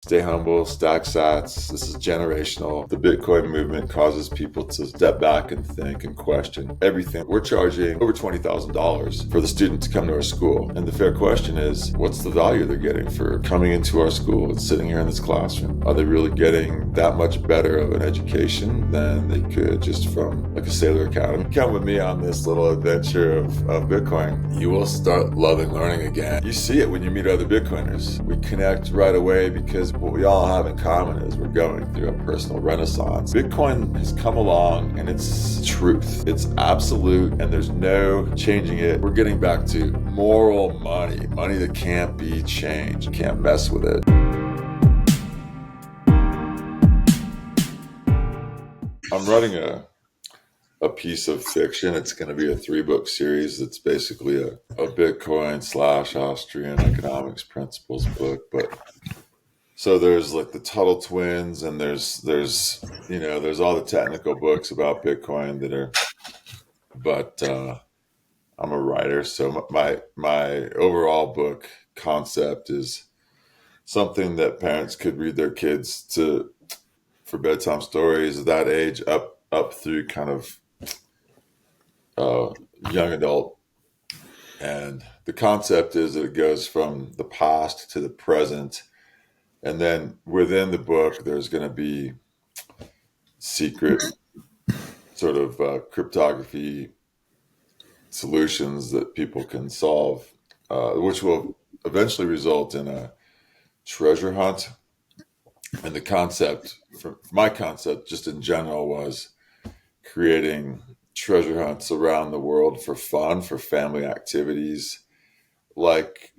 Stay humble, stack sats. This is generational. The Bitcoin movement causes people to step back and think and question everything. We're charging over $20,000 for the student to come to our school. And the fair question is, what's the value they're getting for coming into our school and sitting here in this classroom? Are they really getting that much better of an education than they could just from like a Seyr Academy? Come with me on this little adventure of Bitcoin. You will start loving learning again. You see it when you meet other Bitcoiners. We connect right away because what we all have in common is we're going through a personal renaissance. Bitcoin has come along and it's truth. It's absolute and there's no changing it. We're getting back to moral money, money that can't be changed. You can't mess with it. I'm writing a piece of fiction. It's going to be a 3-book series. It's basically a Bitcoin / Austrian economics principles book, but so there's like the Tuttle twins, and there's all the technical books about Bitcoin that are. But I'm a writer, so my overall book concept is something that parents could read their kids for bedtime stories at that age up through kind of young adult. And the concept is that it goes from the past to the present. And then within the book, there's going to be secret sort of cryptography solutions that people can solve, which will eventually result in a treasure hunt. And the concept, my concept just in general, was creating treasure hunts around the world for fun, for family activities. Like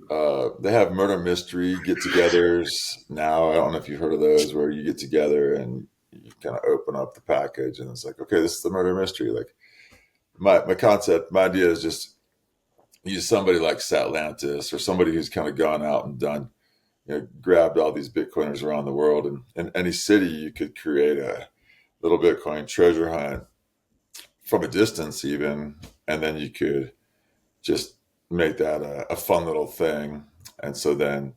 they have murder mystery get-togethers now. I don't know if you've heard of those, where you get together and you kind of open up the package and it's like, okay, this is the murder mystery. Like my concept, my idea is just use somebody like Satlantis or somebody who's kind of gone out and done, grabbed all these Bitcoiners around the world, and in any city you could create a little Bitcoin treasure hunt from a distance even, and then you could just make that a fun little thing. And so then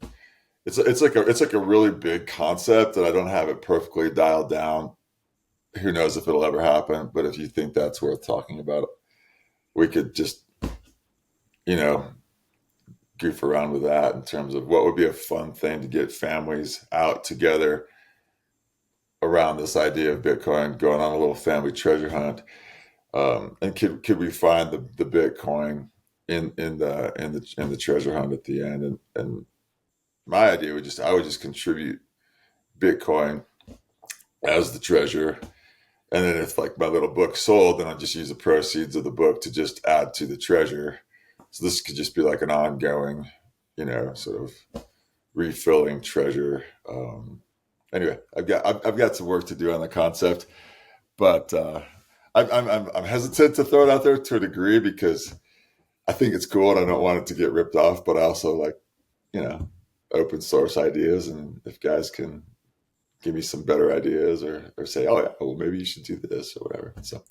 it's like a really big concept that I don't have it perfectly dialed down. Who knows if it'll ever happen? But if you think that's worth talking about, we could just goof around with that in terms of what would be a fun thing to get families out together around this idea of Bitcoin, going on a little family treasure hunt. And could we find the Bitcoin in the treasure hunt at the end? And my idea I would just contribute Bitcoin as the treasure, and then if like my little book sold, then I'll just use the proceeds of the book to just add to the treasure. So this could just be like an ongoing, sort of refilling treasure. Anyway, I've got some work to do on the concept, but I'm hesitant to throw it out there to a degree because I think it's cool and I don't want it to get ripped off, but I also like, open source ideas. And if guys can give me some better ideas or say, oh yeah, well, maybe you should do this or whatever. So.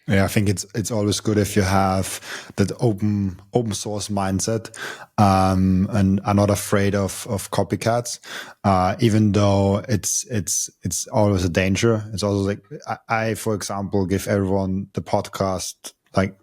Yeah, I think it's always good if you have that open source mindset, and are not afraid of copycats, even though it's always a danger. It's also like I for example, give everyone the podcast, like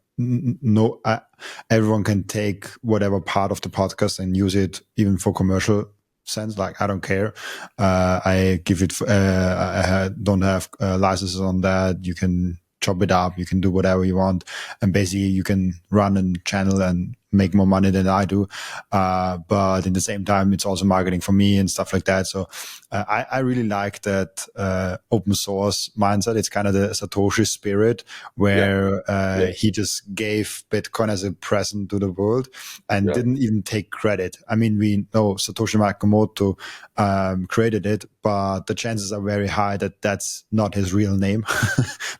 everyone can take whatever part of the podcast and use it even for commercial sense. Like I don't care. I give it. I don't have licenses on that. You can chop it up. You can do whatever you want, and basically you can run a channel and make more money than I do. But in the same time, it's also marketing for me and stuff like that. So I really like that open source mindset. It's kind of the Satoshi spirit where he just gave Bitcoin as a present to the world and didn't even take credit. I mean, we know Satoshi Nakamoto created it, but the chances are very high that that's not his real name.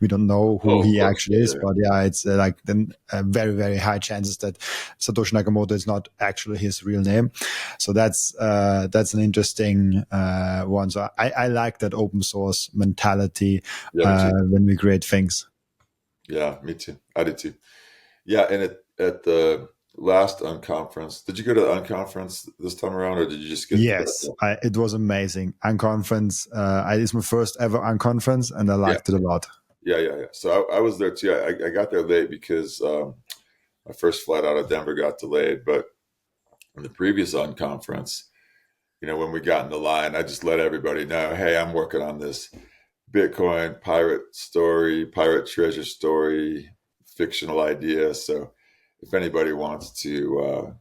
We don't know who he actually is, but it's like very, very high chances that Satoshi Nakamoto is not actually his real name. So that's an interesting one. So I like that open source mentality when we create things. Yeah, me too. I do too. Yeah, and at the last unconference. Did you go to the unconference this time around, or did you just get to Yes, that? it was amazing. Unconference. It's my first ever unconference, and I Yeah, liked it a lot. yeah. So I was there too. I got there late because my first flight out of Denver got delayed. But in the previous unconference, when we got in the line, I just let everybody know, hey, I'm working on this Bitcoin pirate treasure story, fictional idea. So if anybody wants to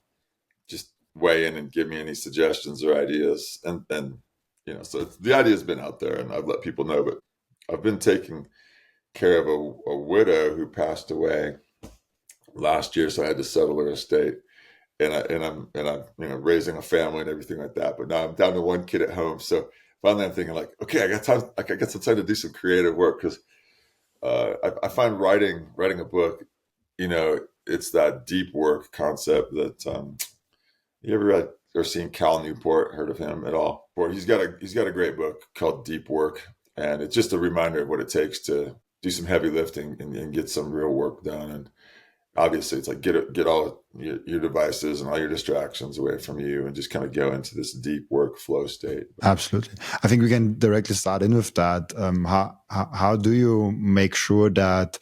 just weigh in and give me any suggestions or ideas, and so the idea has been out there, and I've let people know. But I've been taking care of a widow who passed away last year, so I had to settle her estate. And I'm raising a family and everything like that. But now I'm down to one kid at home. So finally, I'm thinking like, okay, I got time. Like, I got some time to do some creative work because I find writing a book, it's that deep work concept that you ever read or seen Cal Newport? Heard of him at all? Or he's got a great book called Deep Work, and it's just a reminder of what it takes to do some heavy lifting and get some real work done. And obviously it's like get all your devices and all your distractions away from you and just kind of go into this deep workflow state. Absolutely. I think we can directly start in with that. How do you make sure that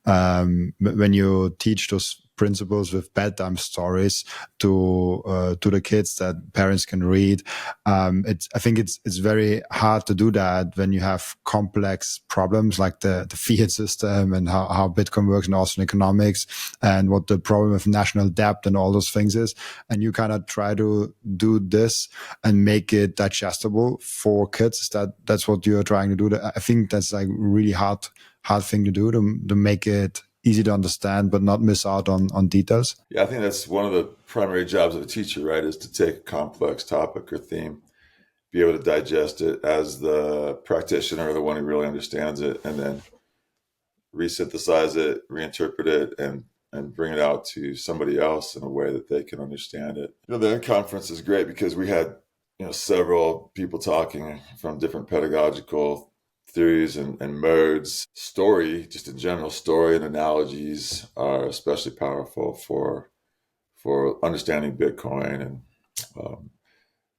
when you teach those principles with bedtime stories to the kids that parents can read, I think it's very hard to do that when you have complex problems like the fiat system and how Bitcoin works and also in economics and what the problem of national debt and all those things is. And you kind of try to do this and make it digestible for kids. That's what you're trying to do. I think that's like really hard thing to do to make it easy to understand but not miss out on details. Yeah, I think that's one of the primary jobs of a teacher, right? Is to take a complex topic or theme, be able to digest it as the practitioner or the one who really understands it, and then resynthesize it, reinterpret it, and bring it out to somebody else in a way that they can understand it. The conference is great because we had several people talking from different pedagogical theories and modes. Story, just in general, story and analogies are especially powerful for understanding Bitcoin. And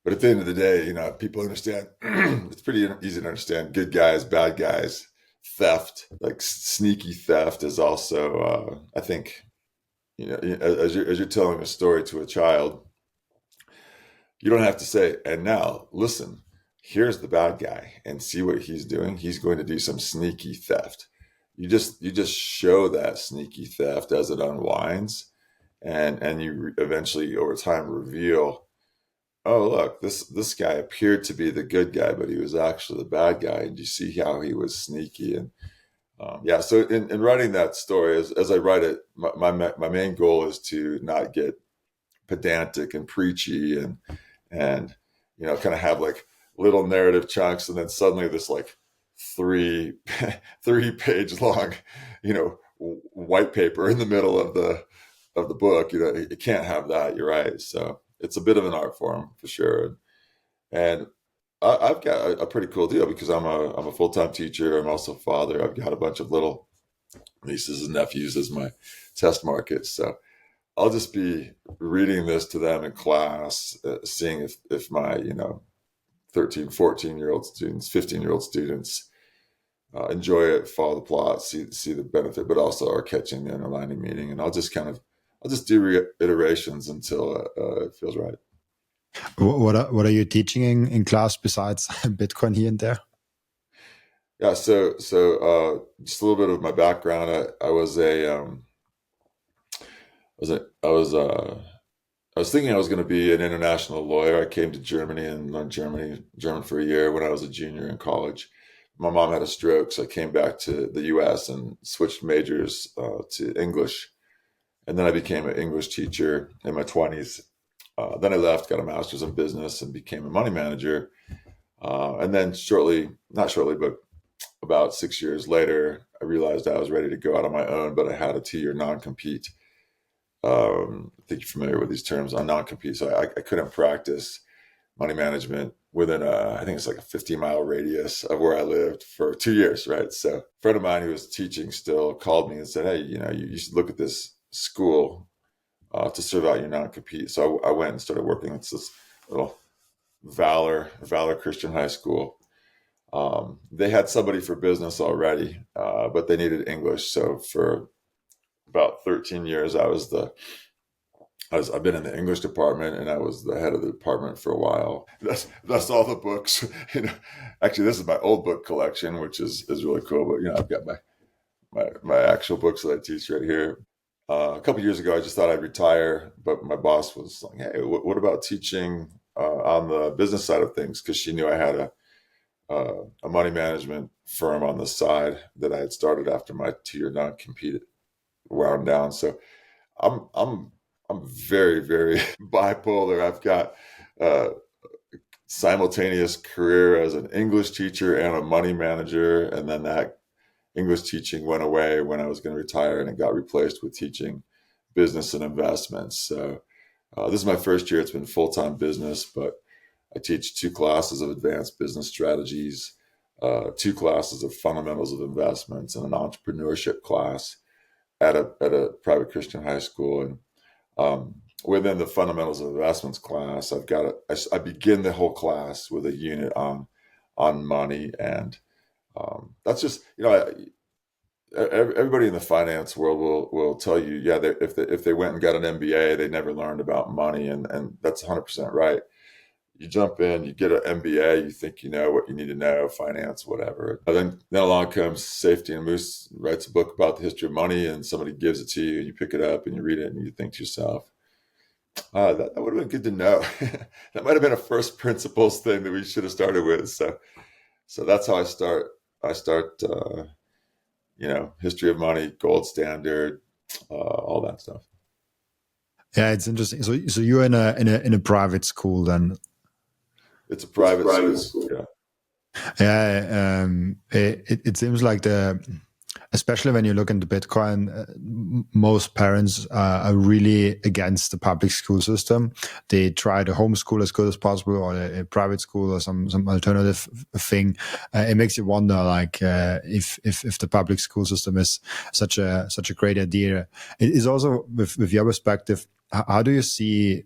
but at the end of the day, people understand. It's pretty easy to understand good guys, bad guys. Theft, like sneaky theft, is also, I think, as you're telling a story to a child, you don't have to say, and now listen, here's the bad guy and see what he's doing. He's going to do some sneaky theft. You just show that sneaky theft as it unwinds, and you eventually over time reveal, oh look, this guy appeared to be the good guy, but he was actually the bad guy, and you see how he was sneaky. And so in writing that story, as I write it, my main goal is to not get pedantic and preachy and kind of have like little narrative chunks, and then suddenly this like three 3-page long white paper in the middle of the book. It can't have that. You're right. So it's a bit of an art form for sure. And I've got a pretty cool deal because I'm a full-time teacher. I'm also a father. I've got a bunch of little nieces and nephews as my test markets. So I'll just be reading this to them in class, seeing if my 13, 14-year-old students, 15-year-old students enjoy it, follow the plot, see the benefit, but also are catching the underlying meaning. And I'll just do iterations until it feels right. What are you teaching in class besides Bitcoin here and there? Yeah, so just a little bit of my background. I was thinking I was going to be an international lawyer. I came to Germany and learned German for a year when I was a junior in college. My mom had a stroke, so I came back to the U.S. and switched majors to English. And then I became an English teacher in my 20s. Then I left, got a master's in business, and became a money manager. And then not shortly, but about 6 years later, I realized I was ready to go out on my own, but I had a 2-year non-compete. I think you're familiar with these terms on non-compete. So I couldn't practice money management within I think it's like a 15-mile radius of where I lived for 2 years, right? So a friend of mine who was teaching still called me and said, hey, you should look at this school to serve out your non-compete. So I went and started working at this little Valor Christian High School. They had somebody for business already, but they needed English. So for about 13 years, I've been in the English department, and I was the head of the department for a while. That's all the books. Actually, this is my old book collection, which is really cool. But I've got my actual books that I teach right here. A couple of years ago, I just thought I'd retire, but my boss was like, "Hey, what about teaching on the business side of things?" Because she knew I had a money management firm on the side that I had started after my 2-year non-compete wound down. So I'm very, very bipolar. I've got a simultaneous career as an English teacher and a money manager, and then that English teaching went away when I was going to retire, and it got replaced with teaching business and investments. So this is my first year. It's been full-time business, but I teach 2 classes of advanced business strategies, 2 classes of fundamentals of investments, and an entrepreneurship class at a private Christian high school. And within the fundamentals of investments class, I begin the whole class with a unit on money, and that's just everybody in the finance world will tell you, yeah, if they went and got an MBA, they never learned about money, and that's 100% right. You jump in, you get an MBA, you think you know what you need to know, finance, whatever. And then along comes Safety and Moose, writes a book about the history of money, and somebody gives it to you, and you pick it up and you read it, and you think to yourself, that would have been good to know. That might have been a first principles thing that we should have started with. So that's how I start. I start, history of money, gold standard, all that stuff. Yeah, it's interesting. So you're in a private school then? It's a private school. Yeah. Yeah, it seems like especially when you look into Bitcoin, most parents are really against the public school system. They try to homeschool as good as possible, or a private school, or some alternative thing. It makes you wonder, like, if the public school system is such a great idea. It is also with your perspective. How do you see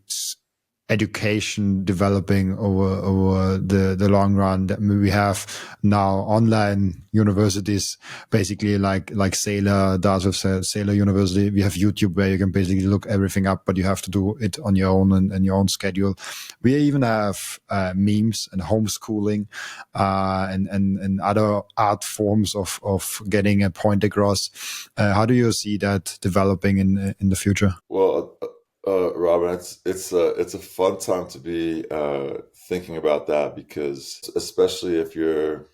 education developing over the long run? That we have now online universities, basically like Seyr does with Seyr University. We have YouTube where you can basically look everything up, but you have to do it on your own and your own schedule. We even have memes and homeschooling and other art forms of getting a point across. How do you see that developing in the future? Well, Robin, it's a fun time to be thinking about that, because especially if you're,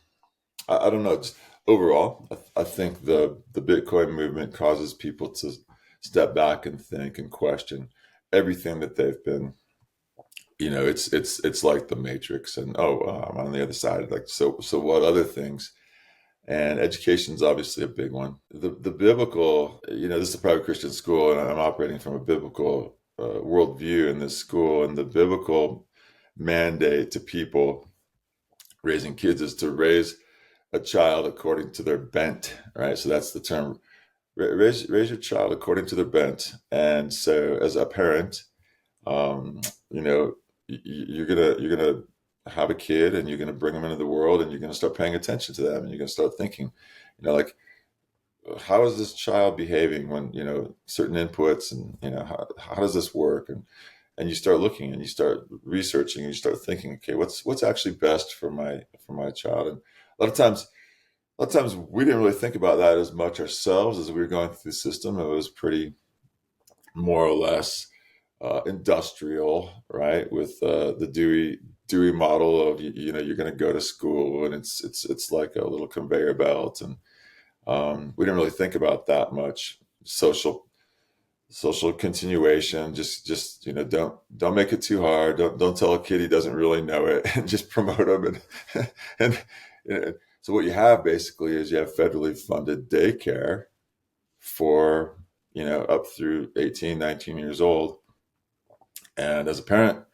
I don't know, just overall, I think the Bitcoin movement causes people to step back and think and question everything that they've been. It's like the Matrix, and I'm on the other side. Like, so what other things? And education is obviously a big one. The biblical, this is a private Christian school, and I'm operating from a biblical worldview in this school. And the biblical mandate to people raising kids is to raise a child according to their bent, right? So that's the term. Raise your child according to their bent. And so, as a parent, you're gonna have a kid, and you're gonna bring them into the world, and you're gonna start paying attention to them, and you're gonna start thinking, like, how is this child behaving when certain inputs, and how does this work, and you start looking, and you start researching, and you start thinking, okay, what's actually best for my child. And a lot of times we didn't really think about that as much ourselves as we were going through the system. It was pretty more or less industrial, right? With the Dewey model of you're going to go to school, and it's like a little conveyor belt, and we didn't really think about that much social continuation. Just don't make it too hard. Don't tell a kid he doesn't really know it, and just promote him. And so what you have basically is you have federally funded daycare for up through 18, 19 years old. And as a parent,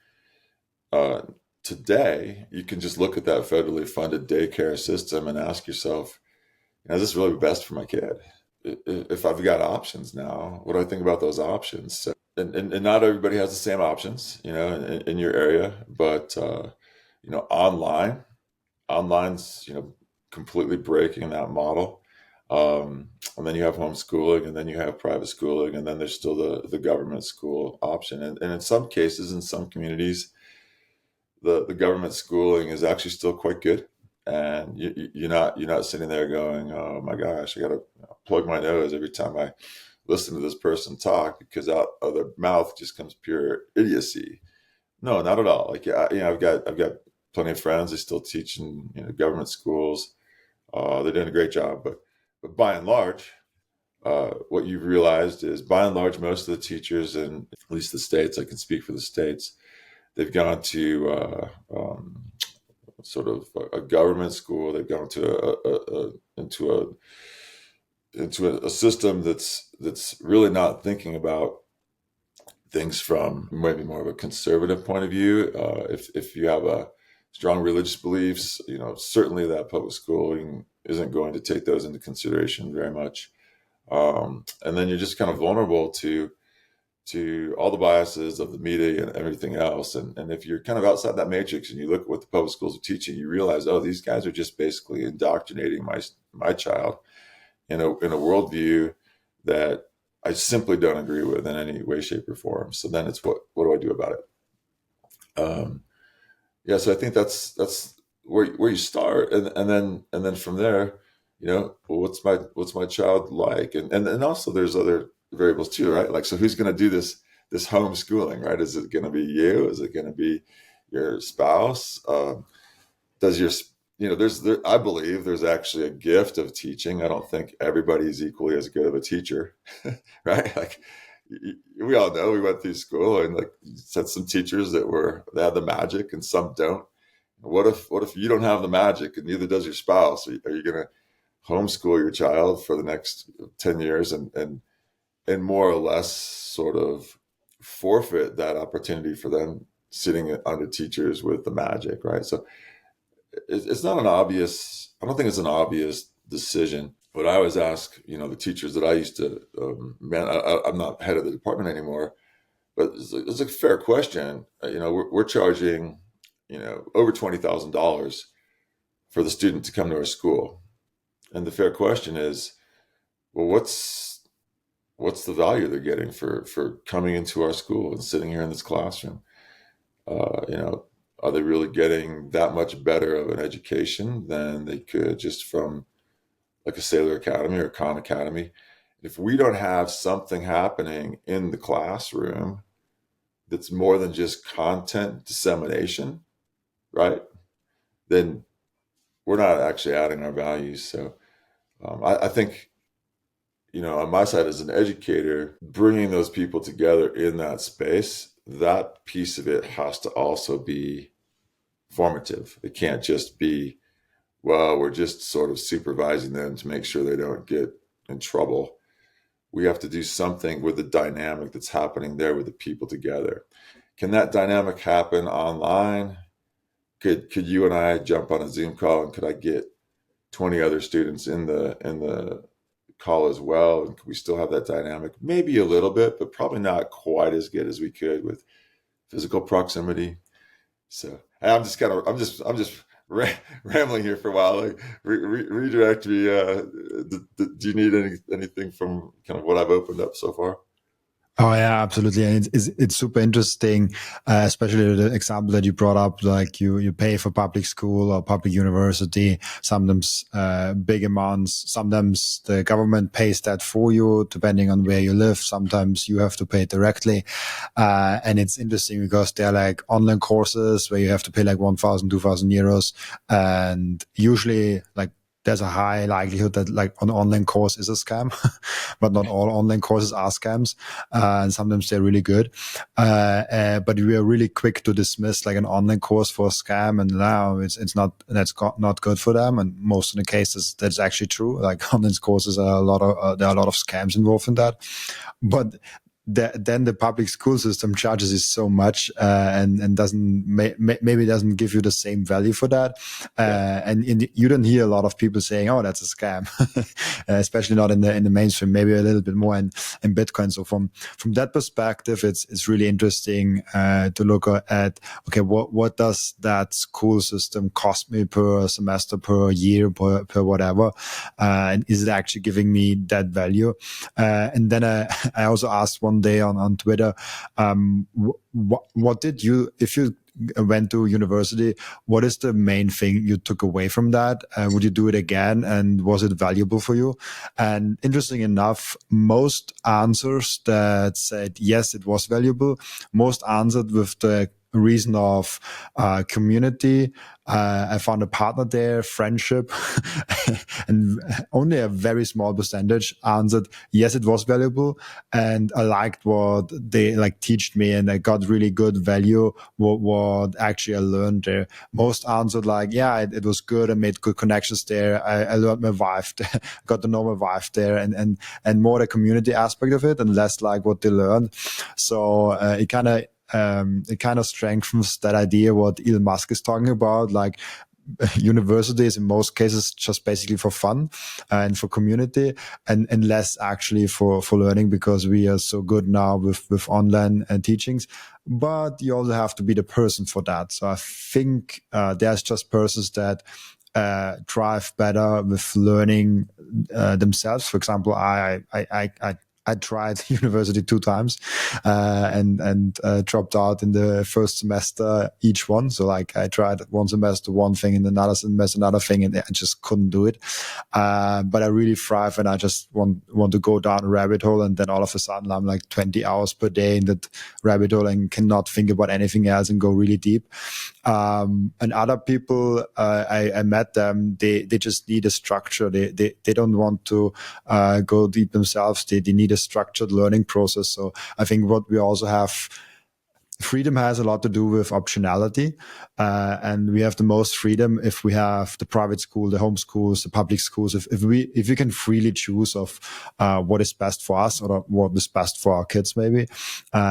today, you can just look at that federally funded daycare system and ask yourself, is this really best for my kid? If I've got options now, what do I think about those options? So and not everybody has the same options, in your area, but online's completely breaking that model. And then you have homeschooling, and then you have private schooling, and then there's still the government school option. And in some cases, in some communities, the government schooling is actually still quite good. And you're not sitting there going, oh my gosh, I got to plug my nose every time I listen to this person talk, because out of their mouth just comes pure idiocy. No, not at all. Like, I've got plenty of friends. They still teach in government schools. They're doing a great job, but by and large, what you've realized is, by and large, most of the teachers in at least the States, I can speak for the States, they've gone to sort of a government school. They've gone to into a system that's really not thinking about things from maybe more of a conservative point of view. If you have a strong religious beliefs, certainly that public schooling isn't going to take those into consideration very much. And then you're just kind of vulnerable to all the biases of the media and everything else. And if you're kind of outside that matrix and you look at what the public schools are teaching, you realize, oh, these guys are just basically indoctrinating my child in a worldview that I simply don't agree with in any way, shape, or form. So then it's what do I do about it? So I think that's where you start, and then from there, well, what's my child like, and also there's other variables too, right? Like, so who's going to do this homeschooling, right? Is it going to be you? Is it going to be your spouse? Does your I believe there's actually a gift of teaching. I don't think everybody's equally as good of a teacher, right? Like, we all know, we went through school, and like, said some teachers that had the magic and some don't. What if you don't have the magic and neither does your spouse? Are you going to homeschool your child for the next 10 years and more or less sort of forfeit that opportunity for them sitting under teachers with the magic, right? So it's not an obvious, I don't think it's an obvious decision. But I always ask, the teachers that I used to, I'm not head of the department anymore, but it's a fair question. We're charging, over $20,000 for the student to come to our school. And the fair question is, well, what's the value they're getting for coming into our school and sitting here in this classroom? Are they really getting that much better of an education than they could just from like a Seyr Academy or a Khan Academy? If we don't have something happening in the classroom that's more than just content dissemination, right, then we're not actually adding our values. So I think, on my side as an educator, bringing those people together in that space, that piece of it has to also be formative. It can't just be, well, we're just sort of supervising them to make sure they don't get in trouble. We have to do something with the dynamic that's happening there with the people together. Can that dynamic happen online? Could you and I jump on a Zoom call, and could I get 20 other students in the call as well? And could we still have that dynamic? Maybe a little bit, but probably not quite as good as we could with physical proximity. So I'm just rambling here for a while. Like, redirect me. Do you need anything from kind of what I've opened up so far? Oh yeah, absolutely, and it's super interesting, especially the example that you brought up. Like you pay for public school or public university, sometimes big amounts. Sometimes the government pays that for you, depending on where you live. Sometimes you have to pay directly, and it's interesting because they're like online courses where you have to pay like 1,000, 2,000 euros, and usually like there's a high likelihood that like an online course is a scam, but not all online courses are scams. And sometimes they're really good. But we are really quick to dismiss like an online course for a scam. And now that's not good for them. And most of the cases that's actually true. Like online courses are there are a lot of scams involved in that. But then the public school system charges you so much and doesn't maybe doesn't give you the same value for that. And you don't hear a lot of people saying, "Oh, that's a scam," especially not in the mainstream. Maybe a little bit more in Bitcoin. So from that perspective, it's really interesting to look at, okay, what does that school system cost me per semester, per year, per whatever, and is it actually giving me that value? And then I also asked one day on Twitter, what did you, if you went to university, what is the main thing you took away from that? Would you do it again? And was it valuable for you? And interesting enough, most answers that said, yes, it was valuable, most answered with the reason of community. I found a partner there, friendship, and only a very small percentage answered, yes, it was valuable. And I liked what they teached me, and I got really good value, what actually I learned there. Most answered yeah, it was good. I made good connections there. I learned my wife, got to know my wife there, and more the community aspect of it and less what they learned. So it kind of strengthens that idea what Elon Musk is talking about. Universities in most cases just basically for fun and for community, and less actually for learning, because we are so good now with online teachings. But you also have to be the person for that. So I think there's just persons that thrive better with learning themselves. For example, I tried university 2 times and dropped out in the first semester each one. So I tried one semester one thing and another semester another thing, and I just couldn't do it. But I really thrive, and I just want to go down a rabbit hole, and then all of a sudden I'm 20 hours per day in that rabbit hole and cannot think about anything else and go really deep. And other people, I met them, they just need a structure. They don't want to go deep themselves. They need a structured learning process. So I think what we also have, freedom has a lot to do with optionality, and we have the most freedom if we have the private school, the home schools, the public schools. If we can freely choose of what is best for us or what is best for our kids, maybe.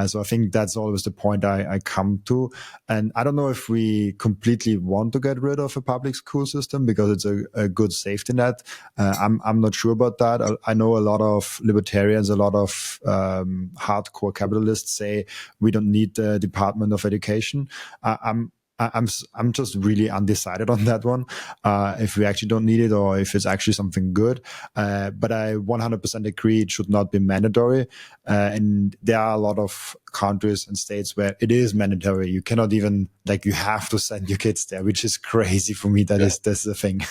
So I think that's always the point I come to. And I don't know if we completely want to get rid of a public school system because it's a good safety net. I'm not sure about that. I know a lot of libertarians, a lot of hardcore capitalists say we don't need the Department of Education. I'm just really undecided on that one. If we actually don't need it, or if it's actually something good. But I 100% agree it should not be mandatory. And there are a lot of countries and states where it is mandatory. You cannot even you have to send your kids there, which is crazy for me. That's the thing.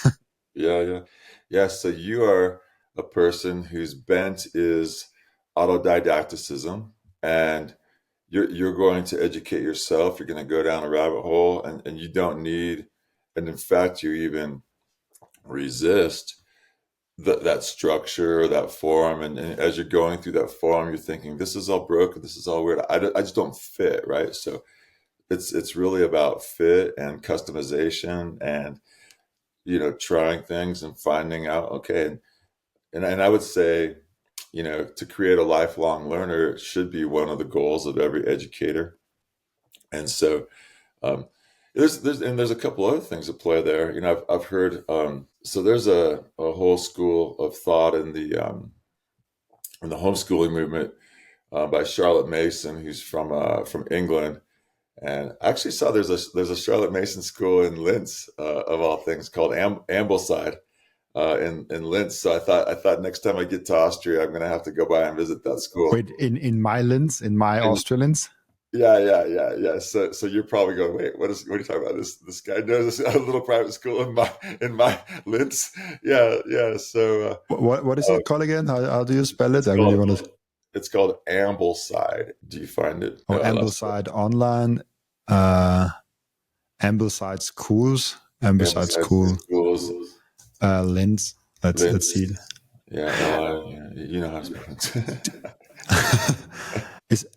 Yeah. So you are a person whose bent is autodidacticism, and you're going to educate yourself. You're going to go down a rabbit hole, and you don't need, and in fact, you even resist that structure or that form. And as you're going through that form, you're thinking, this is all broken. This is all weird. I just don't fit, right? So it's really about fit and customization and, trying things and finding out, okay. And I would say, to create a lifelong learner should be one of the goals of every educator. And so there's a couple other things at play there. I've heard, so there's a whole school of thought in the homeschooling movement by Charlotte Mason, who's from England. And I actually saw there's a Charlotte Mason school in Linz, of all things, called Ambleside. In Linz. So I thought next time I get to Austria, I'm going to have to go by and visit that school. Wait, in my Linz, in my Austria Linz? Yeah. So you're probably going, wait, what are you talking about? This guy knows a little private school in my Linz. Yeah. So what is it called again? How do you spell it? I really want to. It's called Ambleside. Do you find it? Oh, Ambleside online. Ambleside schools. Ambleside schools. Linz. Let's see. Yeah, you know how to spell it.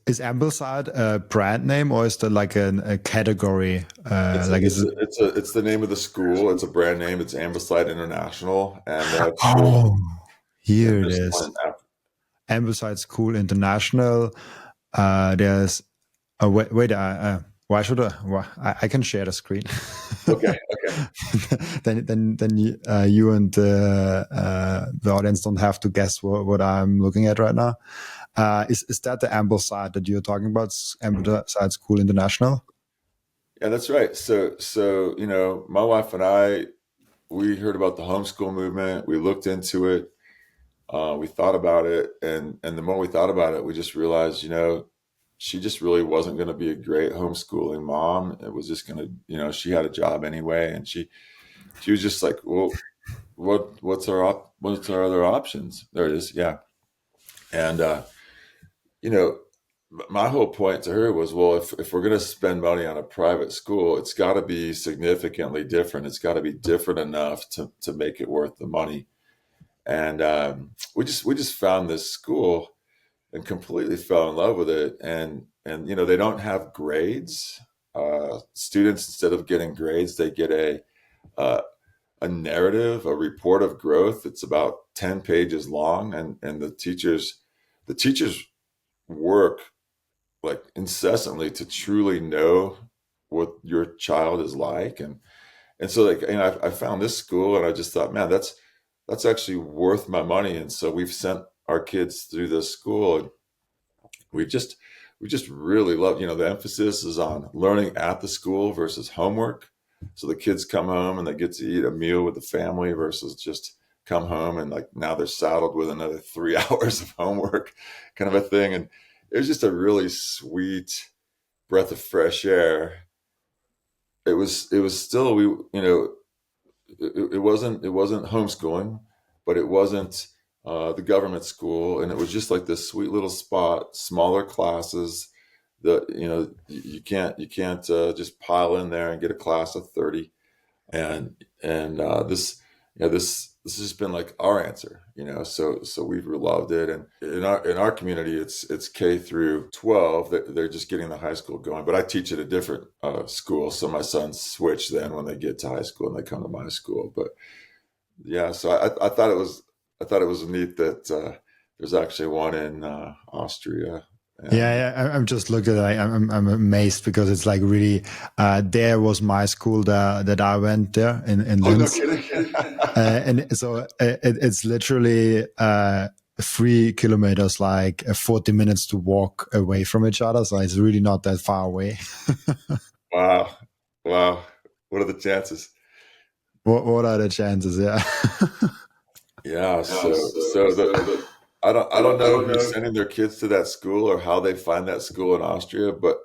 Is Ambleside a brand name, or is that a category? It's the name of the school. It's a brand name. It's Ambleside International, and here it is. Ambleside School International. There's wait. Why should I can share the screen. Okay. then you and the audience don't have to guess what I'm looking at right now. Is that the Ambleside that you're talking about? Ambleside School International? Yeah, that's right. So my wife and I, we heard about the homeschool movement. We looked into it. We thought about it, and the more we thought about it, we just realized, she just really wasn't going to be a great homeschooling mom. It was just going to, she had a job anyway, and she was just like, well, what's our other options? There it is, yeah. And my whole point to her was, well, if we're going to spend money on a private school, it's got to be significantly different. It's got to be different enough to make it worth the money. And we just found this school and completely fell in love with it. And they don't have grades. Students, instead of getting grades, they get a narrative, a report of growth. It's about 10 pages long, and the teachers work like incessantly to truly know what your child is like. And so like, I found this school, and I just thought, man, that's actually worth my money. And so we've sent our kids through this school, and we just really love, the emphasis is on learning at the school versus homework. So the kids come home and they get to eat a meal with the family versus just come home and like now they're saddled with another 3 hours of homework kind of a thing. And it was just a really sweet breath of fresh air. It was still, it wasn't homeschooling, but it wasn't the government school, and it was just like this sweet little spot, smaller classes. You can't just pile in there and get a class of 30, and this has just been like our answer, so we've loved it. And in our community, it's K through 12. They're just getting the high school going, but I teach at a different school, so my sons switch then when they get to high school and they come to my school. But yeah, so I thought it was neat that there's actually one in Austria. Yeah, I'm just looking at it. I'm amazed because it's like really. There was my school that I went there in Linz. Oh, no kidding. And so it's literally 3 kilometers, like 40 minutes to walk away from each other. So it's really not that far away. Wow. What are the chances? What are the chances? Yeah. Yeah. So I don't know who's sending their kids to that school or how they find that school in Austria, but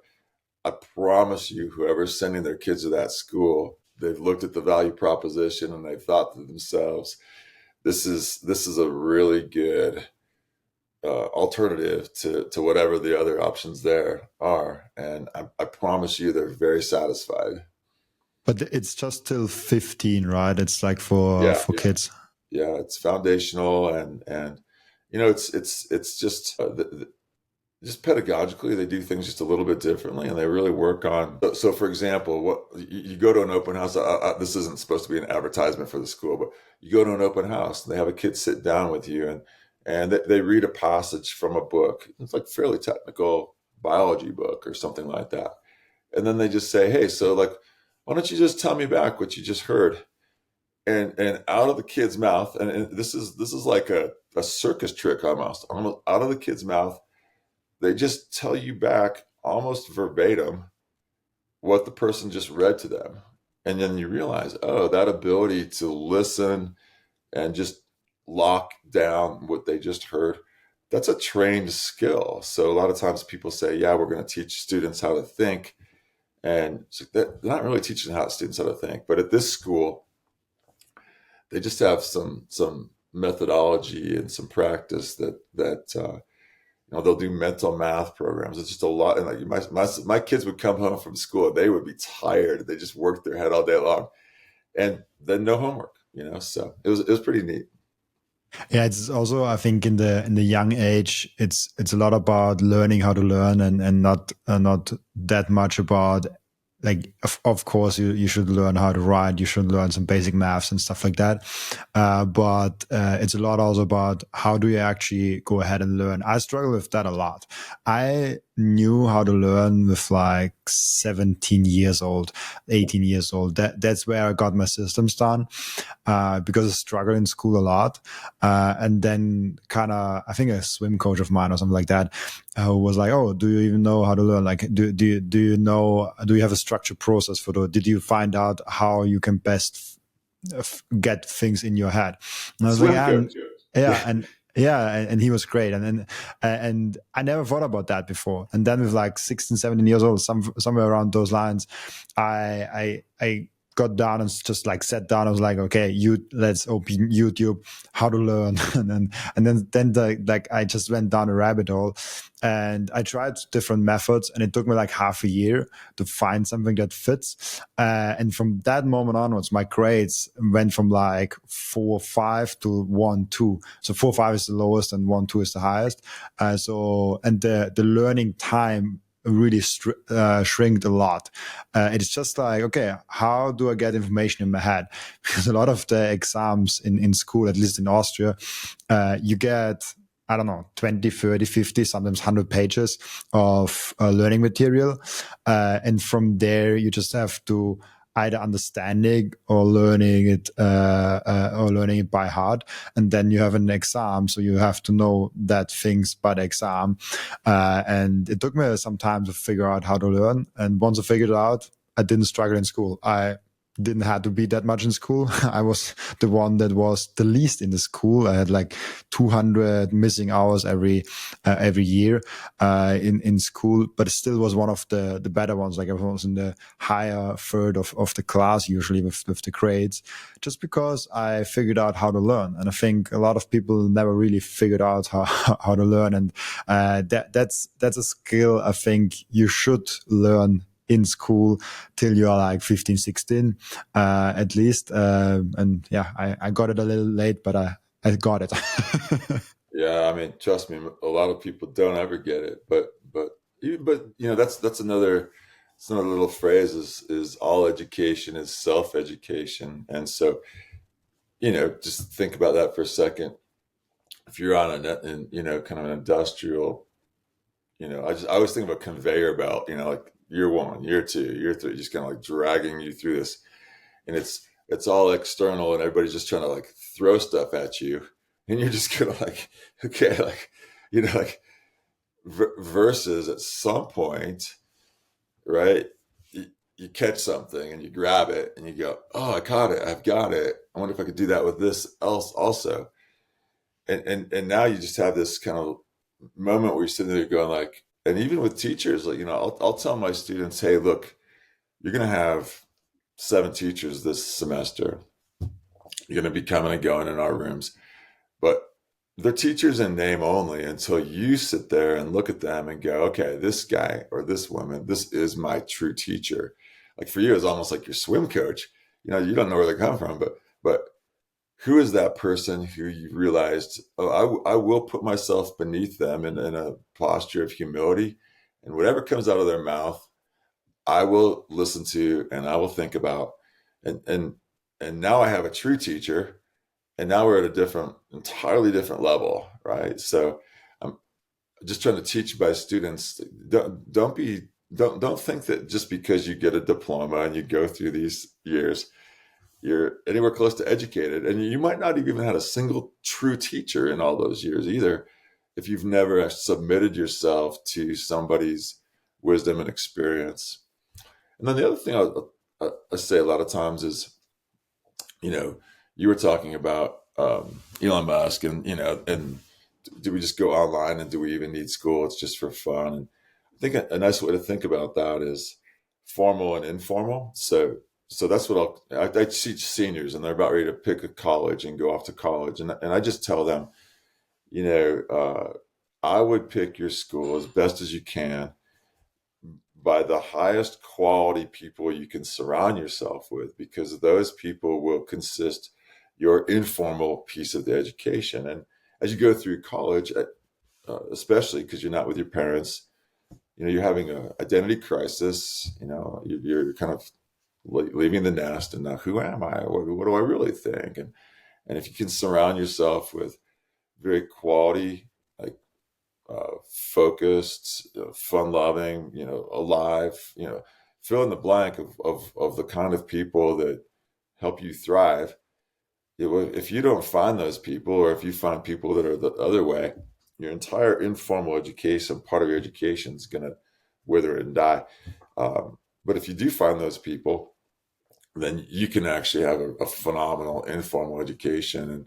I promise you, whoever's sending their kids to that school, they've looked at the value proposition and they've thought to themselves, this is a really good alternative to whatever the other options there are. And I promise you, they're very satisfied. But it's just till 15, right? It's like for kids. Yeah, it's foundational, and it's just just pedagogically they do things just a little bit differently, and they really work on. So for example, what you go to an open house. This isn't supposed to be an advertisement for the school, but you go to an open house and they have a kid sit down with you, and they read a passage from a book. It's like fairly technical biology book or something like that, and then they just say, hey, so like, why don't you just tell me back what you just heard? And out of the kid's mouth, and this is like a circus trick almost out of the kid's mouth, they just tell you back almost verbatim what the person just read to them. And then you realize, oh, that ability to listen and just lock down what they just heard, that's a trained skill. So a lot of times people say, yeah, we're going to teach students how to think. And they're not really teaching students how to think. But at this school, they just have some methodology and some practice that they'll do mental math programs. It's just a lot. And like my kids would come home from school, they would be tired. They just worked their head all day long, and then no homework. So it was pretty neat. Yeah, it's also, I think, in the young age, it's a lot about learning how to learn, and not that much about like of course you should learn how to write, you should learn some basic maths and stuff like that, but it's a lot also about how do you actually go ahead and learn. I struggle with that a lot. I knew how to learn with like 17 years old, 18 years old. That's where I got my systems done, because I struggled in school a lot, and then kind of I think a swim coach of mine or something like that was like, oh, do you even know how to learn? Like, do you know, do you have a structured process for that? Did you find out how you can best get things in your head? And I was like, Swim coach. yeah, and yeah, and he was great. And then, and I never thought about that before. And then with like 16, 17 years old, somewhere around those lines, I got down and just like sat down. I was like, okay, let's open YouTube, how to learn. And then like I just went down a rabbit hole, and I tried different methods, and it took me like half a year to find something that fits. And from that moment onwards, my grades went from like 4.5 to 1.2. So 4.5 is the lowest and 1.2 is the highest. And the learning time really shrinked a lot. It's just like, okay, how do I get information in my head? Because a lot of the exams in school, at least in Austria, you get, I don't know, 20, 30, 50, sometimes 100 pages of learning material. And from there, you just have to either understanding or learning it by heart. And then you have an exam. So you have to know that things by the exam. And it took me some time to figure out how to learn. And once I figured it out, I didn't struggle in school. I didn't have to be that much in school. I was the one that was the least in the school. I had like 200 missing hours every year in school, but it still was one of the better ones. Like I was in the higher third of the class usually with the grades, just because I figured out how to learn. And I think a lot of people never really figured out how to learn, and that's a skill I think you should learn in school till you are like 15, 16, at least. And yeah, I got it a little late, but I got it. Yeah, I mean, trust me, a lot of people don't ever get it, but you know, that's another, it's another little phrase is all education is self-education. And so, you know, just think about that for a second. If you're on a net and, you know, kind of an industrial, you know, I always think of a conveyor belt, you know, like year one, year two, year three, just kind of like dragging you through this, and it's all external, and everybody's just trying to like throw stuff at you, and you're just gonna like, okay, like, you know, like versus at some point, right, you catch something and you grab it and you go, oh, I caught it, I've got it, I wonder if I could do that with this else also. And now you just have this kind of moment where you're sitting there going like, and even with teachers, like, you know, I'll tell my students, hey, look, you're going to have 7 teachers this semester. You're going to be coming and going in our rooms, but they're teachers in name only until you sit there and look at them and go, okay, this guy or this woman, this is my true teacher. Like for you, it's almost like your swim coach. You know, you don't know where they come from, but who is that person who you realized, oh, I will put myself beneath them in a posture of humility, and whatever comes out of their mouth, I will listen to and I will think about, and and now I have a true teacher, and now we're at a different, entirely different level, right? So I'm just trying to teach my students, don't think that just because you get a diploma and you go through these years, you're anywhere close to educated, and you might not even had a single true teacher in all those years either, if you've never submitted yourself to somebody's wisdom and experience. And then the other thing I say a lot of times is, you know, you were talking about Elon Musk, and you know, and do we just go online, and do we even need school? It's just for fun. And I think a nice way to think about that is formal and informal. So that's what I teach seniors, and they're about ready to pick a college and go off to college, and I just tell them, you know, I would pick your school as best as you can by the highest quality people you can surround yourself with, because those people will consist your informal piece of the education. And as you go through college, especially because you're not with your parents, you're having an identity crisis. You're kind of leaving the nest, and now who am I? What do I really think? And if you can surround yourself with very quality, like focused, fun-loving, alive, fill in the blank of the kind of people that help you thrive. If you don't find those people, or if you find people that are the other way, your entire informal education, part of your education, is going to wither and die. But if you do find those people, then you can actually have a phenomenal informal education.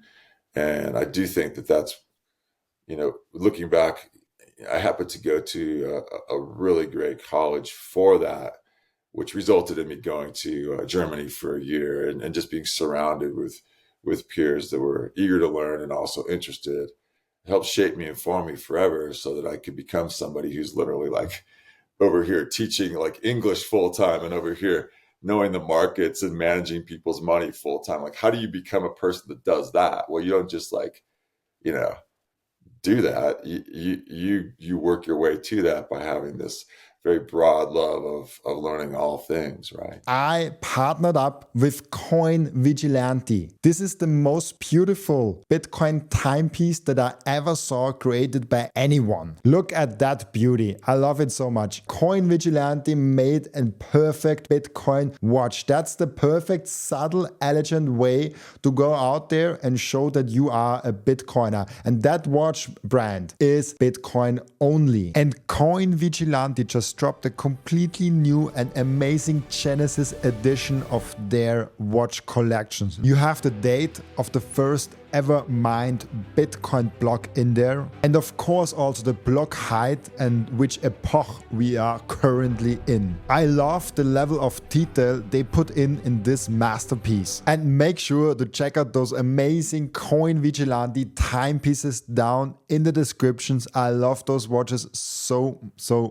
And I do think that's, looking back, I happened to go to a really great college for that, which resulted in me going to Germany for a year, and just being surrounded with peers that were eager to learn and also interested. It helped shape me and form me forever, so that I could become somebody who's literally like over here teaching like English full time, and over here knowing the markets and managing people's money full time. Like, how do you become a person that does that? Well, you don't just like, do that. You work your way to that by having this very broad love of learning all things, right? I partnered up with Coin Vigilante. This is the most beautiful Bitcoin timepiece that I ever saw created by anyone. Look at that beauty. I love it so much. Coin Vigilante made a perfect Bitcoin watch. That's the perfect, subtle, elegant way to go out there and show that you are a Bitcoiner. And that watch brand is Bitcoin only. And Coin Vigilante just dropped a completely new and amazing Genesis edition of their watch collections. You have the date of the first ever mined Bitcoin block in there, and of course also the block height and which epoch we are currently in. I love the level of detail they put in this masterpiece, and make sure to check out those amazing Coin Vigilante timepieces down in the descriptions. I love those watches so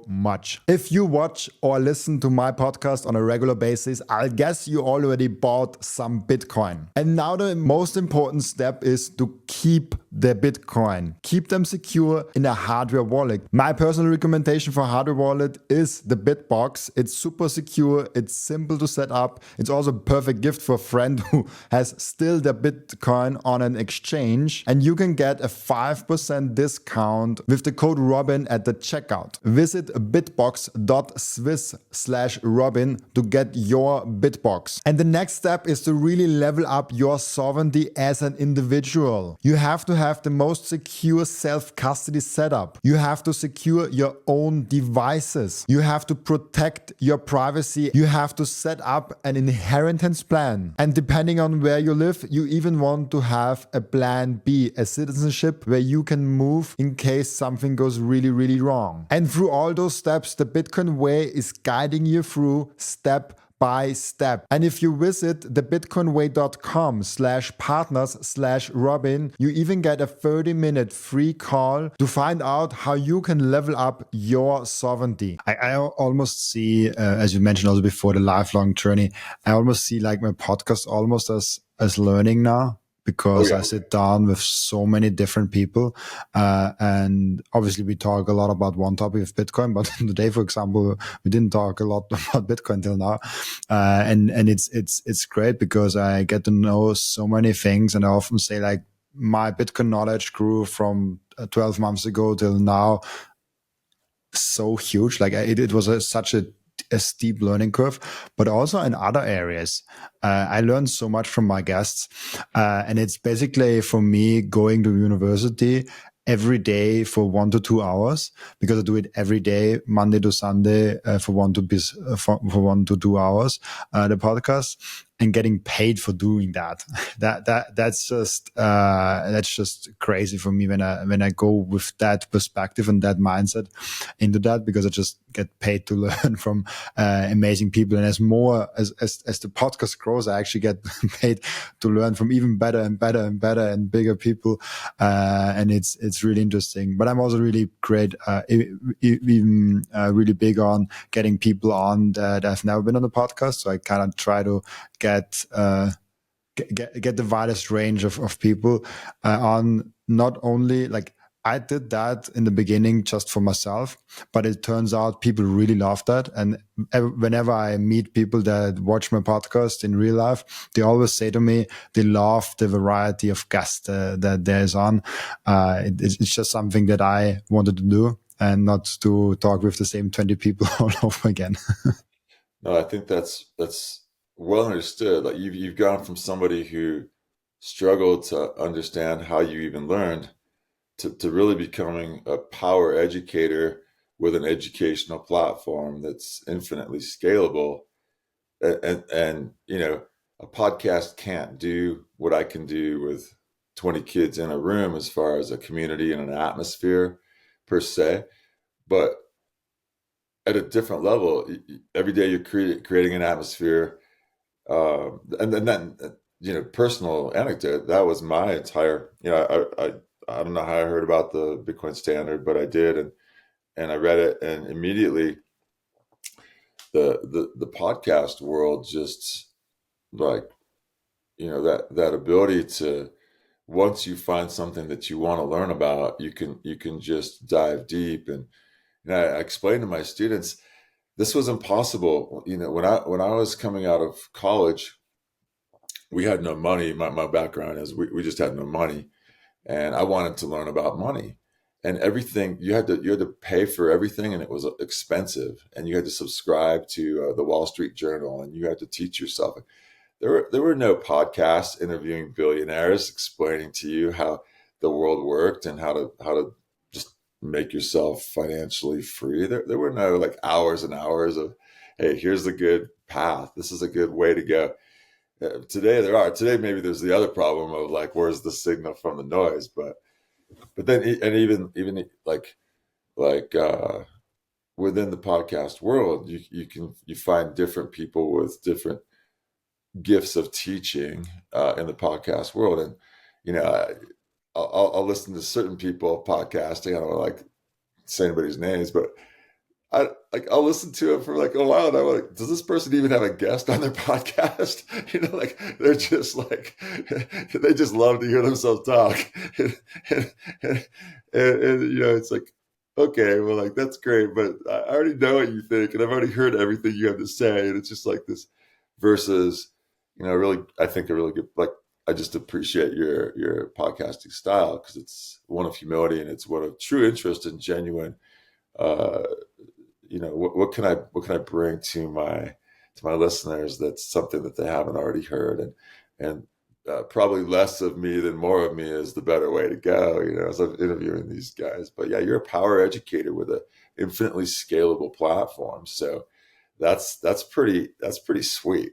much. If you watch or listen to my podcast on a regular basis, I guess you already bought some Bitcoin. And now the most important step is to keep the Bitcoin. Keep them secure in a hardware wallet. My personal recommendation for hardware wallet is the BitBox. It's super secure. It's simple to set up. It's also a perfect gift for a friend who has still their Bitcoin on an exchange. And you can get a 5% discount with the code Robin at the checkout. Visit bitbox.swiss/Robin to get your BitBox. And the next step is to really level up your sovereignty as an individual. You have to have the most secure self-custody setup. You have to secure your own devices. You have to protect your privacy. You have to set up an inheritance plan. And depending on where you live, you even want to have a plan B, a citizenship where you can move in case something goes really wrong. And through all those steps, the Bitcoin way is guiding you through step by step. And if you visit thebitcoinway.com/partners/Robin, you even get a 30-minute free call to find out how you can level up your sovereignty. I almost see, as you mentioned also before, the lifelong journey, I almost see like my podcast almost as learning now, because I sit down with so many different people. And obviously we talk a lot about one topic of Bitcoin, but today, for example, we didn't talk a lot about Bitcoin till now. And it's great because I get to know so many things. And I often say like my Bitcoin knowledge grew from 12 months ago till now so huge. Like it was such a steep learning curve, but also in other areas. I learned so much from my guests. And it's basically for me going to university every day for 1 to 2 hours, because I do it every day, Monday to Sunday, for 1 to 2 hours, the podcast, and getting paid for doing that. That's just crazy for me when I go with that perspective and that mindset into that, because I just get paid to learn from amazing people. And as the podcast grows, I actually get paid to learn from even better and bigger people. And it's really interesting. But I'm also really great, even really big on getting people on that have never been on the podcast. So I kind of try to get the widest range of people on, not only like I did that in the beginning just for myself, but it turns out people really love that. And whenever I meet people that watch my podcast in real life, they always say to me they love the variety of guests that there is on. It's just something that I wanted to do, and not to talk with the same 20 people all over again. No, I think that's well understood. Like you've gone from somebody who struggled to understand how you even learned to really becoming a power educator with an educational platform that's infinitely scalable. And you know, a podcast can't do what I can do with 20 kids in a room as far as a community and an atmosphere per se, but at a different level, every day you're creating an atmosphere. And then you know, personal anecdote, that was my entire, you know, I don't know how I heard about the Bitcoin Standard, but I did, and I read it, and immediately the podcast world just, like, you know, that ability to, once you find something that you want to learn about, you can just dive deep. And I explained to my students, this was impossible. You know, when I was coming out of college, we had no money. My background is we just had no money, and I wanted to learn about money. And everything, you had to pay for everything, and it was expensive. And you had to subscribe to the Wall Street Journal, and you had to teach yourself. There were no podcasts interviewing billionaires explaining to you how the world worked and how to just make yourself financially free. There were no like hours and hours of, hey, here's the good path. This is a good way to go. Today there are. Today maybe there's the other problem of like, where's the signal from the noise? But then, and even like within the podcast world, you find different people with different gifts of teaching in the podcast world. And you know, I'll listen to certain people podcasting. I don't like say anybody's names, but I'll listen to it for like a while, and I'm like, does this person even have a guest on their podcast? You know, like they're just like, they just love to hear themselves talk, and you know, it's like, okay, well, like that's great, but I already know what you think, and I've already heard everything you have to say, and it's just like this versus, you know, really, I think a really good, like, I just appreciate your podcasting style because it's one of humility and it's one of true interest and genuine. Uh, you know, what can I bring to my listeners that's something that they haven't already heard, and probably less of me than more of me is the better way to go, you know, as I'm interviewing these guys. But yeah, you're a power educator with an infinitely scalable platform, so that's pretty sweet.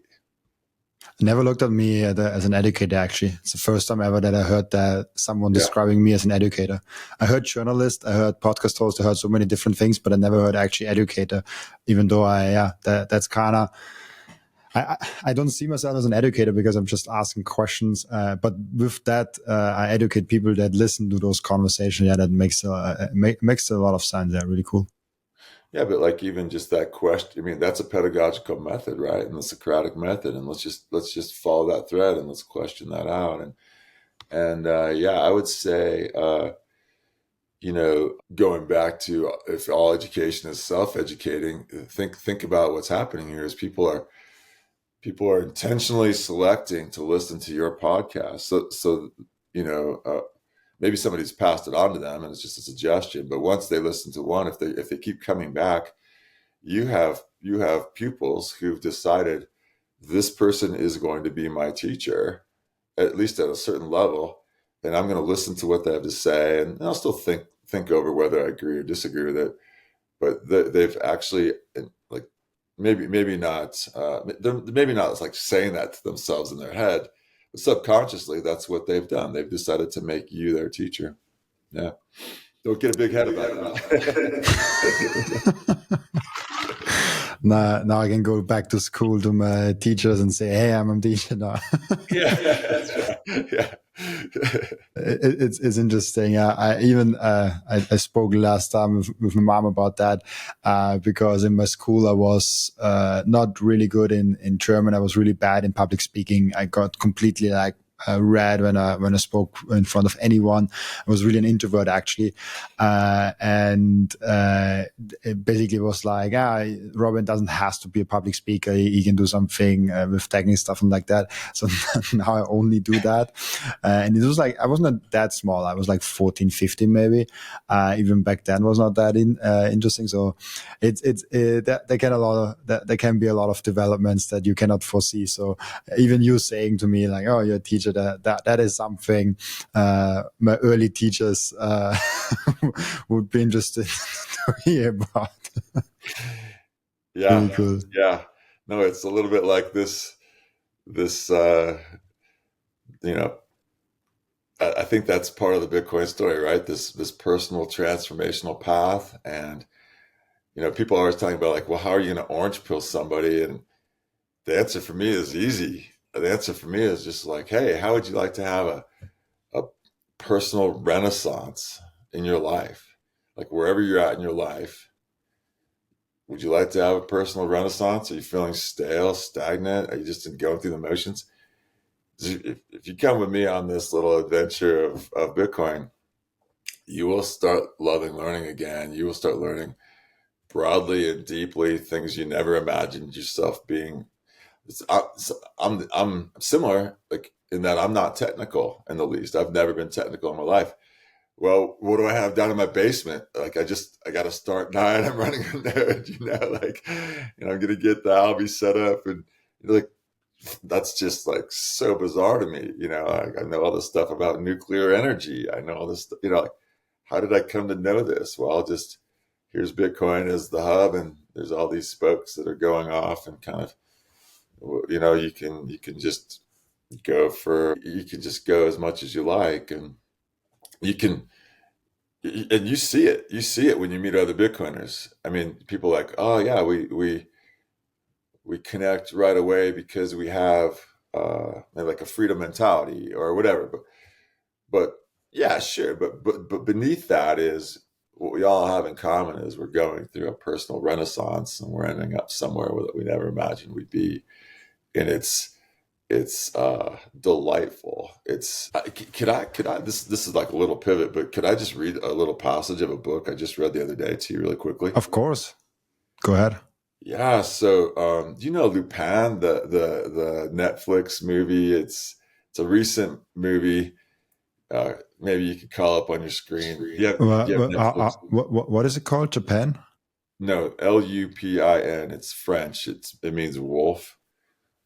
Never looked at me as an educator, actually. It's the first time ever that I heard that someone Yeah. describing me as an educator. I heard journalist, I heard podcast host, I heard so many different things, but I never heard actually educator, even though that's kind of, I don't see myself as an educator because I'm just asking questions. But with that, I educate people that listen to those conversations. Yeah, that makes a lot of sense. Yeah, really cool. Yeah, but like even just that question, I mean, that's a pedagogical method, right? And the Socratic method, and let's just follow that thread and let's question that out. And yeah, I would say, you know, going back to if all education is self-educating, think about what's happening here is people are intentionally selecting to listen to your podcast. So you know, maybe somebody's passed it on to them and it's just a suggestion. But once they listen to one, if they keep coming back, you have pupils who've decided this person is going to be my teacher, at least at a certain level, and I'm going to listen to what they have to say, and I'll still think over whether I agree or disagree with it. But they've actually, like, maybe not they're maybe not like saying that to themselves in their head, but subconsciously that's what they've done. They've decided to make you their teacher. Yeah, don't get a big head about it. Now I can go back to school to my teachers and say, "Hey, I'm a teacher now." Yeah, that's right. Yeah. It's interesting. I spoke last time with my mom about that because in my school I was not really good in German. I was really bad in public speaking. I got completely like read when I spoke in front of anyone. I was really an introvert actually, and it basically was like, Robin doesn't have to be a public speaker. He can do something with technical stuff and like that. So now I only do that, and it was like I wasn't that small. I was like 14, 15 maybe. Even back then was not that interesting. So there can be a lot of developments that you cannot foresee. So even you saying to me like, "Oh, you're a teacher," that is something my early teachers would be interested to hear about. Yeah, really cool. yeah. No, it's a little bit like this. I think that's part of the Bitcoin story, right? This personal transformational path, and people are always talking about like, well, how are you going to orange pill somebody? And the answer for me is easy. The answer for me is just like, hey, how would you like to have a personal renaissance in your life? Like wherever you're at in your life, would you like to have a personal renaissance? Are you feeling stale, stagnant? Are you just going through the motions? If you come with me on this little adventure of Bitcoin, you will start loving learning again. You will start learning broadly and deeply things you never imagined yourself being. I'm similar, like in that I'm not technical in the least. I've never been technical in my life. Well, what do I have down in my basement? Like I got to start now, and I'm running a node. I'm gonna get the Alby set up, and like that's just like so bizarre to me. I know all this stuff about nuclear energy. I know all this. Like, how did I come to know this? Well, just here's Bitcoin as the hub, and there's all these spokes that are going off, and kind of, you can just go as much as you like, and you see it when you meet other Bitcoiners. I mean, people are like, oh yeah, we connect right away because we have like a freedom mentality or whatever. But yeah, sure. But beneath that is what we all have in common is we're going through a personal renaissance, and we're ending up somewhere that we never imagined we'd be. And it's delightful. Could I this is like a little pivot, but could I just read a little passage of a book I just read the other day to you really quickly? Of course. Go ahead. Yeah. So, do you know Lupin, the Netflix movie? It's a recent movie. Maybe you could call up on your screen. You have Netflix? What is it called? Japan? No, Lupin. It's French. It means wolf.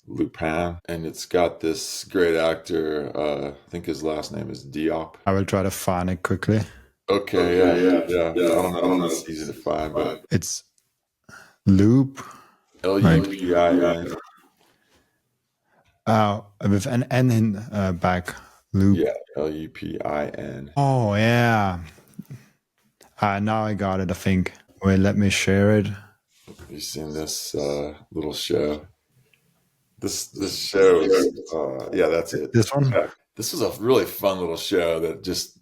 Lupin, and it's got this great actor. I think his last name is Diop. I will try to find it quickly. Okay, yeah. I don't know if it's easy to find, but it's Loop. Lupin. With an N in back. Loop. Yeah, Lupin. Oh yeah. Now I got it. I think. Wait, let me share it. Have you seen this little show? This show is that's it. This one. This was a really fun little show that just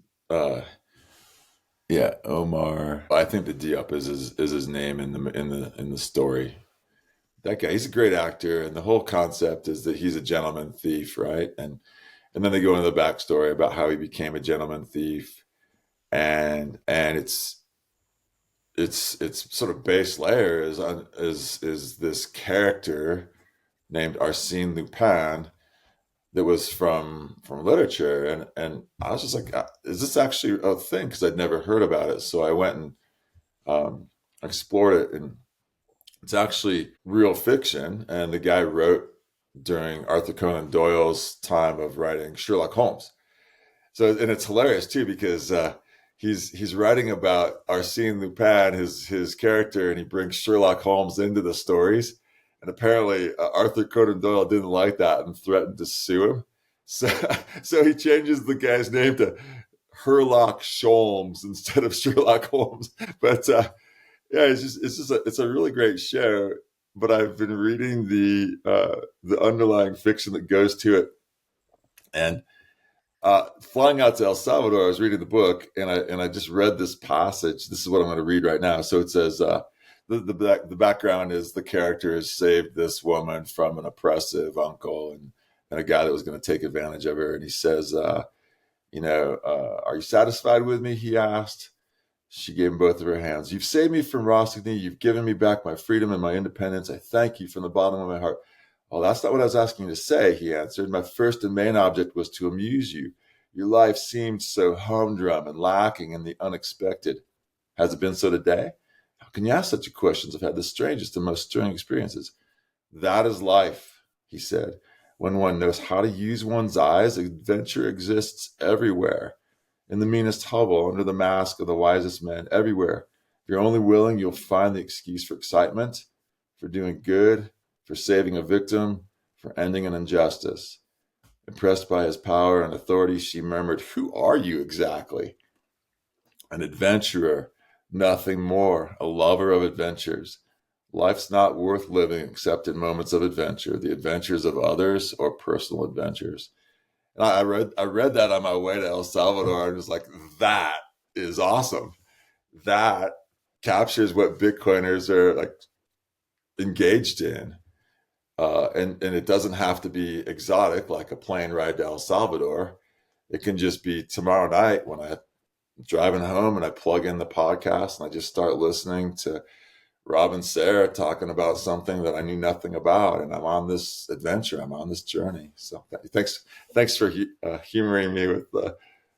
Omar. I think the Diop is his name in the story. That guy, he's a great actor, and the whole concept is that he's a gentleman thief, right? And then they go into the backstory about how he became a gentleman thief, and it's sort of base layer is this character named Arsène Lupin that was from literature, and I was just like, is this actually a thing? Because I'd never heard about it, so I went and explored it, and it's actually real fiction. And the guy wrote during Arthur Conan Doyle's time of writing Sherlock Holmes. So, and it's hilarious too because he's writing about Arsène Lupin, his character, and he brings Sherlock Holmes into the stories. And apparently Arthur Conan Doyle didn't like that and threatened to sue him. So he changes the guy's name to Herlock Sholmes instead of Sherlock Holmes. But it's a really great show. But I've been reading the underlying fiction that goes to it, and flying out to El Salvador, I was reading the book, and I just read this passage. This is what I'm going to read right now. So it says, the background is the character has saved this woman from an oppressive uncle, and a guy that was going to take advantage of her. And he says, are you satisfied with me? He asked. She gave him both of her hands. You've saved me from Rossini. You've given me back my freedom and my independence. I thank you from the bottom of my heart. Oh, that's not what I was asking you to say, he answered. My first and main object was to amuse you. Your life seemed so humdrum and lacking in the unexpected. Has it been so today? How can you ask such questions? I've had the strangest and most stirring experiences. That is life, he said. When one knows how to use one's eyes, adventure exists everywhere. In the meanest hovel, under the mask of the wisest men, everywhere. If you're only willing, you'll find the excuse for excitement, for doing good, for saving a victim, for ending an injustice. Impressed by his power and authority, she murmured, "Who are you exactly?" An adventurer, nothing more, a lover of adventures. Life's not worth living except in moments of adventure, the adventures of others or personal adventures. And I read that on my way to El Salvador. I was like, that is awesome. That captures what Bitcoiners are like engaged in. And it doesn't have to be exotic, like a plane ride to El Salvador. It can just be tomorrow night when I'm driving home and I plug in the podcast and I just start listening to Rob and Seyr talking about something that I knew nothing about, and I'm on this adventure. I'm on this journey. So thanks for humoring me with a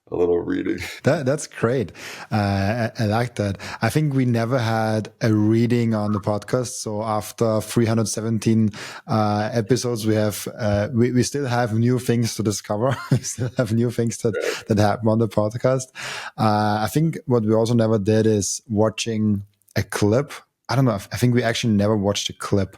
little reading. That's great. I like that. I think we never had a reading on the podcast. So after 317 episodes, we still have new things to discover. We still have new things that happen on the podcast. I think what we also never did is watching a clip. I don't know. I think we actually never watched a clip.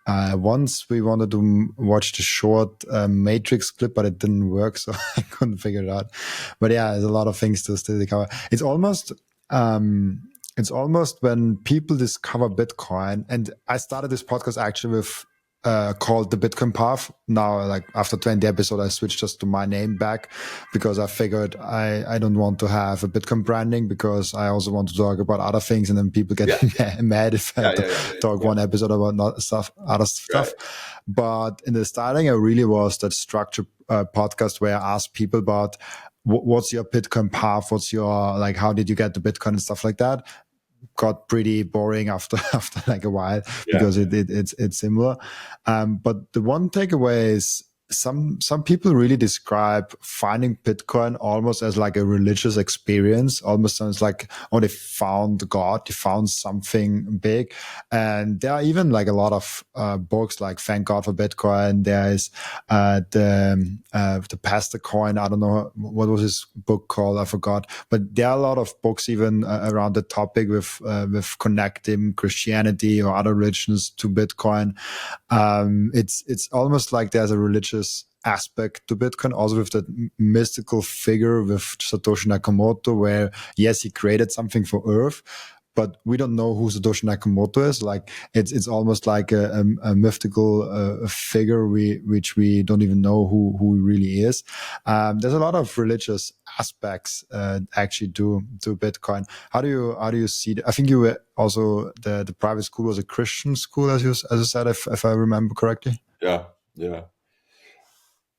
Once we wanted to watch the short Matrix clip, but it didn't work, so I couldn't figure it out. But yeah, there's a lot of things to still discover. It's almost when people discover Bitcoin, and I started this podcast actually with called the Bitcoin Path. Now, like after 20 episodes, I switched just to my name back because I figured I don't want to have a Bitcoin branding because I also want to talk about other things, and then people get mad if I talk one episode about other stuff. But in the starting, I really was that structured podcast where I asked people about what's your Bitcoin path, what's your like, how did you get the Bitcoin and stuff like that. Got pretty boring after like a while because it's similar. But the one takeaway is some people really describe finding Bitcoin almost as like a religious experience. Almost sounds like, oh, they found God, they found something big. And there are even like a lot of books like Thank God for Bitcoin. There is the Pastor Coin. I don't know what was his book called. I forgot. But there are a lot of books even around the topic with connecting Christianity or other religions to Bitcoin. It's almost like there's a religious aspect to Bitcoin, also with that mystical figure with Satoshi Nakamoto, where yes, he created something for Earth, but we don't know who Satoshi Nakamoto is. Like it's almost like a mythical figure which we don't even know who he really is. There's a lot of religious aspects actually to Bitcoin. How do you see that? I think you were also the private school was a Christian school, as you said, if I remember correctly. Yeah.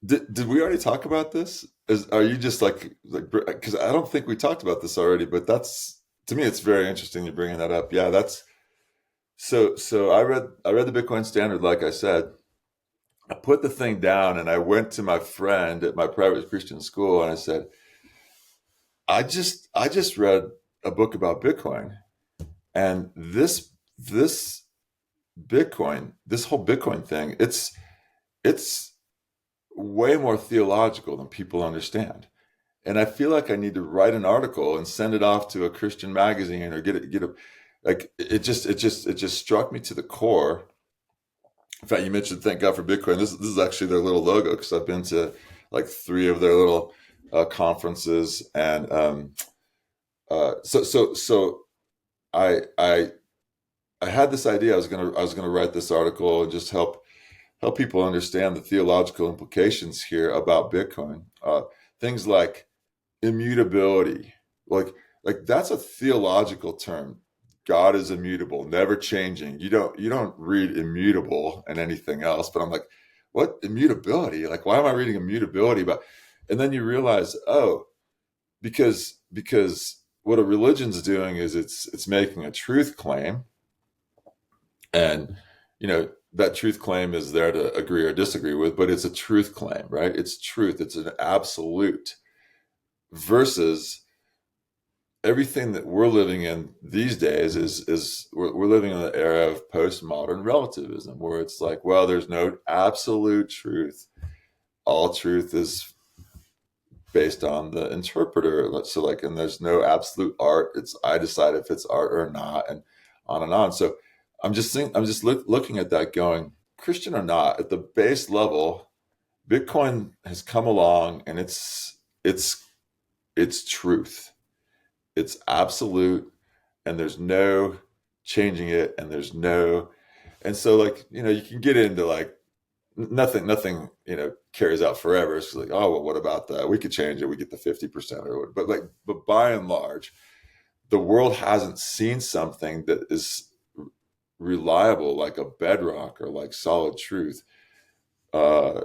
Did we already talk about this? Are you just like because I don't think we talked about this already, but that's, to me, it's very interesting you're bringing that up. Yeah, that's so I read the Bitcoin Standard, like I said. I put the thing down and I went to my friend at my private Christian school and I said, I just read a book about Bitcoin, and this Bitcoin, this whole Bitcoin thing, it's way more theological than people understand. And I feel like I need to write an article and send it off to a Christian magazine or get a like it just struck me to the core. In fact, you mentioned Thank God for Bitcoin. This is actually their little logo, because I've been to like 3 of their little conferences, and so I had this idea. I was gonna write this article and just help people understand the theological implications here about Bitcoin. Things like immutability, like that's a theological term. God is immutable, never changing. You don't read immutable and anything else. But I'm like, what immutability? Like, why am I reading immutability about? And then you realize, oh, because what a religion's doing is it's making a truth claim, and that truth claim is there to agree or disagree with, but it's a truth claim, right? It's truth. It's an absolute, versus everything that we're living in these days is we're living in an era of postmodern relativism, where it's like, well, there's no absolute truth. All truth is based on the interpreter. So like, and there's no absolute art. It's, I decide if it's art or not, and on and on. So I'm just looking at that going, Christian or not, at the base level, Bitcoin has come along, and it's truth. It's absolute, and there's no changing it, and and so, like, you can get into like nothing carries out forever. It's like, oh, well, what about that? We could change it. We get the 50% or what, but by and large, the world hasn't seen something that is reliable, like a bedrock or like solid truth. Uh,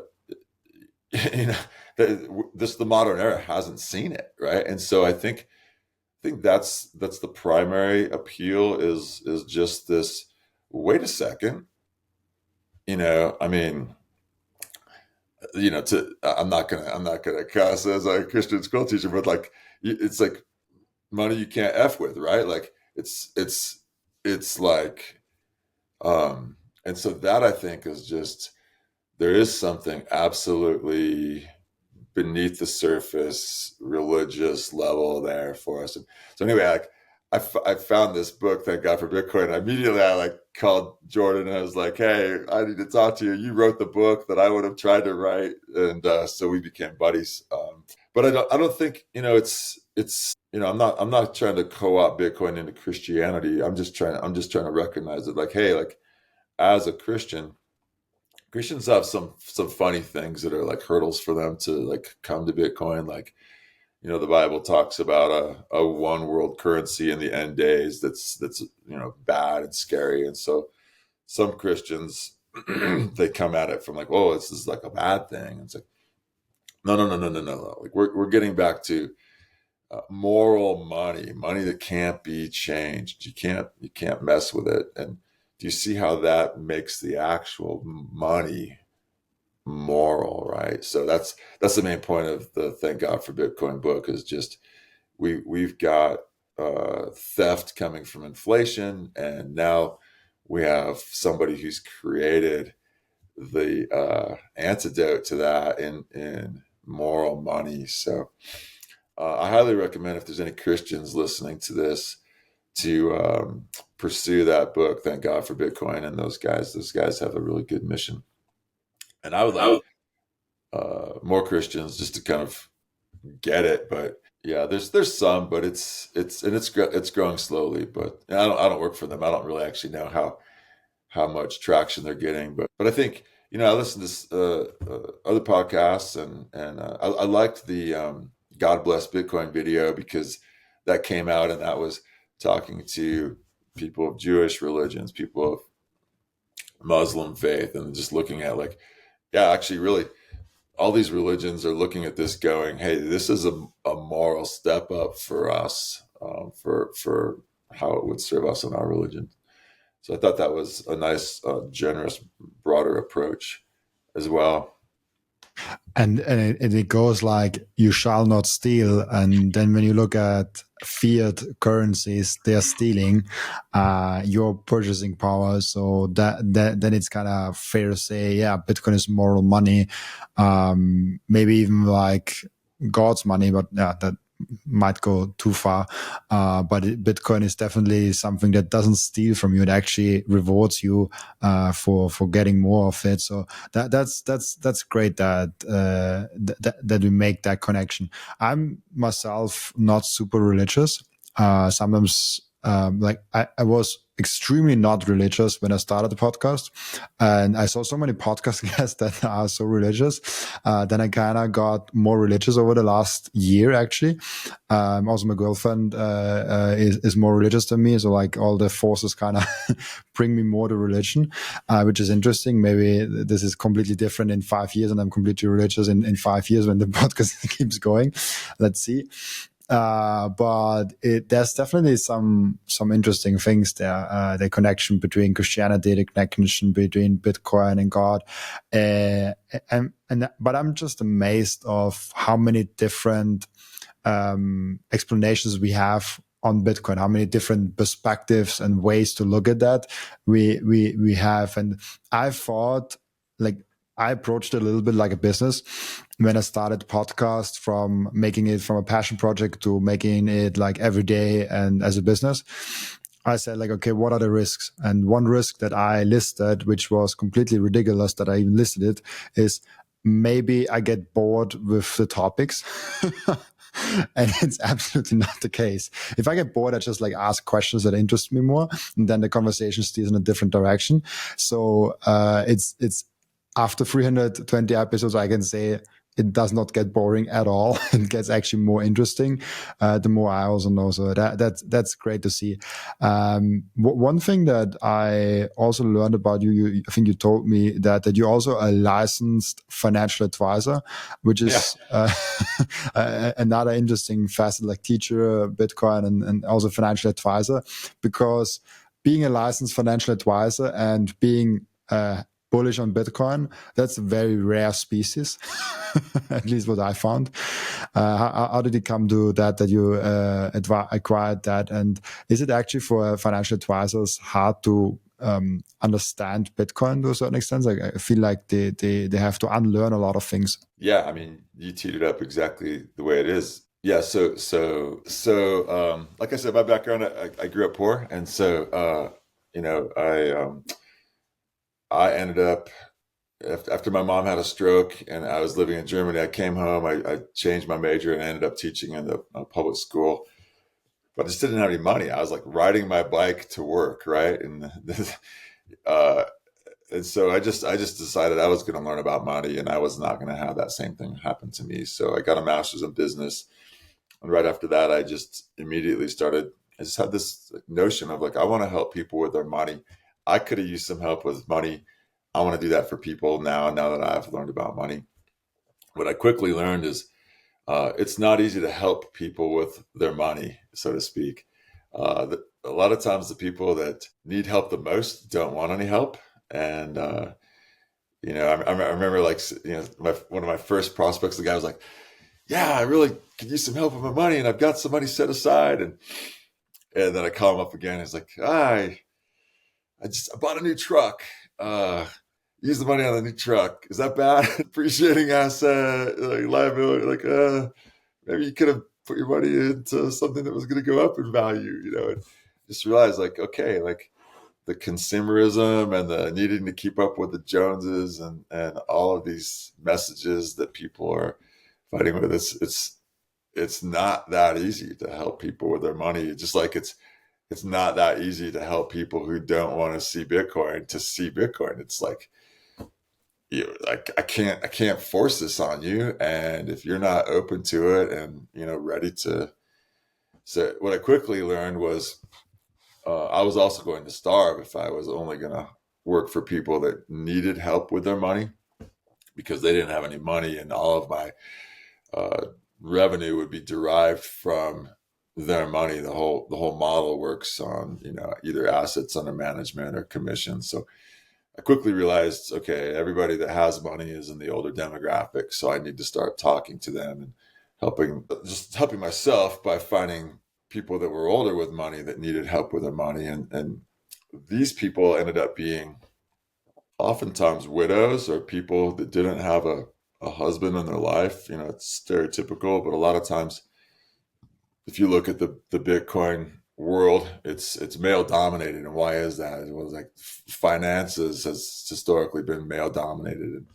the modern era hasn't seen it, right? And so I think that's the primary appeal, is just this. Wait a second, I mean, I'm not gonna cuss as a Christian school teacher, but like, it's like money you can't F with, right? Like, it's like, and so that, I think, is just, there is something absolutely beneath the surface religious level there for us. And so anyway, like, I found this book, Thank God for Bitcoin. Immediately I like called Jordan, and I was like, hey, I need to talk to you. You wrote the book that I would have tried to write. And so we became buddies. But I don't think, I'm not trying to co-opt Bitcoin into Christianity. I'm just trying to recognize that, like, hey, like, as a Christian, Christians have some funny things that are like hurdles for them to like come to Bitcoin. Like, the Bible talks about a one world currency in the end days that's bad and scary. And so some Christians they come at it from like, oh, this is like a bad thing. And it's like, no. Like, we're getting back to moral money that can't be changed. You can't mess with it. And do you see how that makes the actual money moral, right? So that's the main point of the Thank God for Bitcoin book, is just we've got theft coming from inflation, and now we have somebody who's created the antidote to that in moral money. So I highly recommend, if there's any Christians listening to this, to pursue that book, Thank God for Bitcoin. And those guys have a really good mission. And I would like more Christians just to kind of get it. But yeah, there's some, but it's growing slowly. But I don't work for them. I don't really actually know how much traction they're getting. But I think, I listen to other podcasts, and I liked the God Bless Bitcoin video, because that came out, and that was talking to people of Jewish religions, people of Muslim faith, and just looking at, like, yeah, actually, really, all these religions are looking at this going, hey, this is a moral step up for us, for how it would serve us in our religion. So I thought that was a nice, generous, broader approach as well. And it goes like, you shall not steal. And then when you look at fiat currencies, they're stealing your purchasing power. So that then it's kind of fair to say, yeah, Bitcoin is moral money, maybe even like God's money, but yeah, that might go too far. But Bitcoin is definitely something that doesn't steal from you. It actually rewards you for getting more of it. So that's great that that we make that connection. I'm myself not super religious. Sometimes like I was extremely not religious when I started the podcast, and I saw so many podcast guests that are so religious. Then I kind of got more religious over the last year, actually. Also, my girlfriend is more religious than me, so like all the forces kind of bring me more to religion, which is interesting. Maybe this is completely different in 5 years, and I'm completely religious in 5 years when the podcast keeps going. Let's see. But there's definitely some interesting things there. The connection between Christianity, the connection between Bitcoin and God, but I'm just amazed of how many different explanations we have on Bitcoin, how many different perspectives and ways to look at that we have. And I thought, like, I approached it a little bit like a business when I started the podcast, from making it from a passion project to making it like every day and as a business. I said, like, okay, what are the risks? And one risk that I listed, which was completely ridiculous that I even listed it, is maybe I get bored with the topics. And it's absolutely not the case. If I get bored, I just like ask questions that interest me more, and then the conversation steers in a different direction. So it's after 320 episodes, I can say it does not get boring at all. It gets actually more interesting. The more I also know, so that's great to see. One thing that I also learned about you, I think you told me that you're also a licensed financial advisor, which is another interesting facet, like teacher, Bitcoin, and also financial advisor, because being a licensed financial advisor and being bullish on Bitcoin, that's a very rare species, at least what I found. How did it come to that you acquired that? And is it actually for financial advisors hard to understand Bitcoin to a certain extent? Like, I feel like they have to unlearn a lot of things. Yeah, I mean, you teed it up exactly the way it is. Yeah, so like I said, my background, I grew up poor, and so you know, I ended up after my mom had a stroke and I was living in Germany. I came home, I changed my major and ended up teaching in the public school, but I just didn't have any money. I was like riding my bike to work, right? Uh, and so I just decided I was going to learn about money, and I was not going to have that same thing happen to me. So I got a master's in business, and right after that, I just immediately started. I just had this notion of like, I want to help people with their money. I could have used some help with money. I want to do that for people now. Now that I've learned about money, what I quickly learned is it's not easy to help people with their money, so to speak. A lot of times, the people that need help the most don't want any help, and I remember, like, one of my first prospects, the guy was like, "Yeah, I really could use some help with my money, and I've got some money set aside." And then I call him up again. He's like, I bought a new truck. Use the money on the new truck. Is that bad? Appreciating asset, like liability. Like, maybe you could have put your money into something that was going to go up in value. And just realize, like, okay, like the consumerism and the needing to keep up with the Joneses and all of these messages that people are fighting with. It's not that easy to help people with their money. Just like it's not that easy to help people who don't want to see Bitcoin. It's like, like I can't force this on you, and if you're not open to it and ready to. So what I quickly learned was I was also going to starve if I was only going to work for people that needed help with their money, because they didn't have any money, and all of my revenue would be derived from their money. The whole model works on either assets under management or commission. So I quickly realized, okay, everybody that has money is in the older demographic, so I need to start talking to them and helping myself by finding people that were older with money that needed help with their money. And these people ended up being oftentimes widows or people that didn't have a husband in their life. It's stereotypical, but a lot of times, if you look at the Bitcoin world, it's male dominated. And why is that? It was like finances has historically been male dominated. And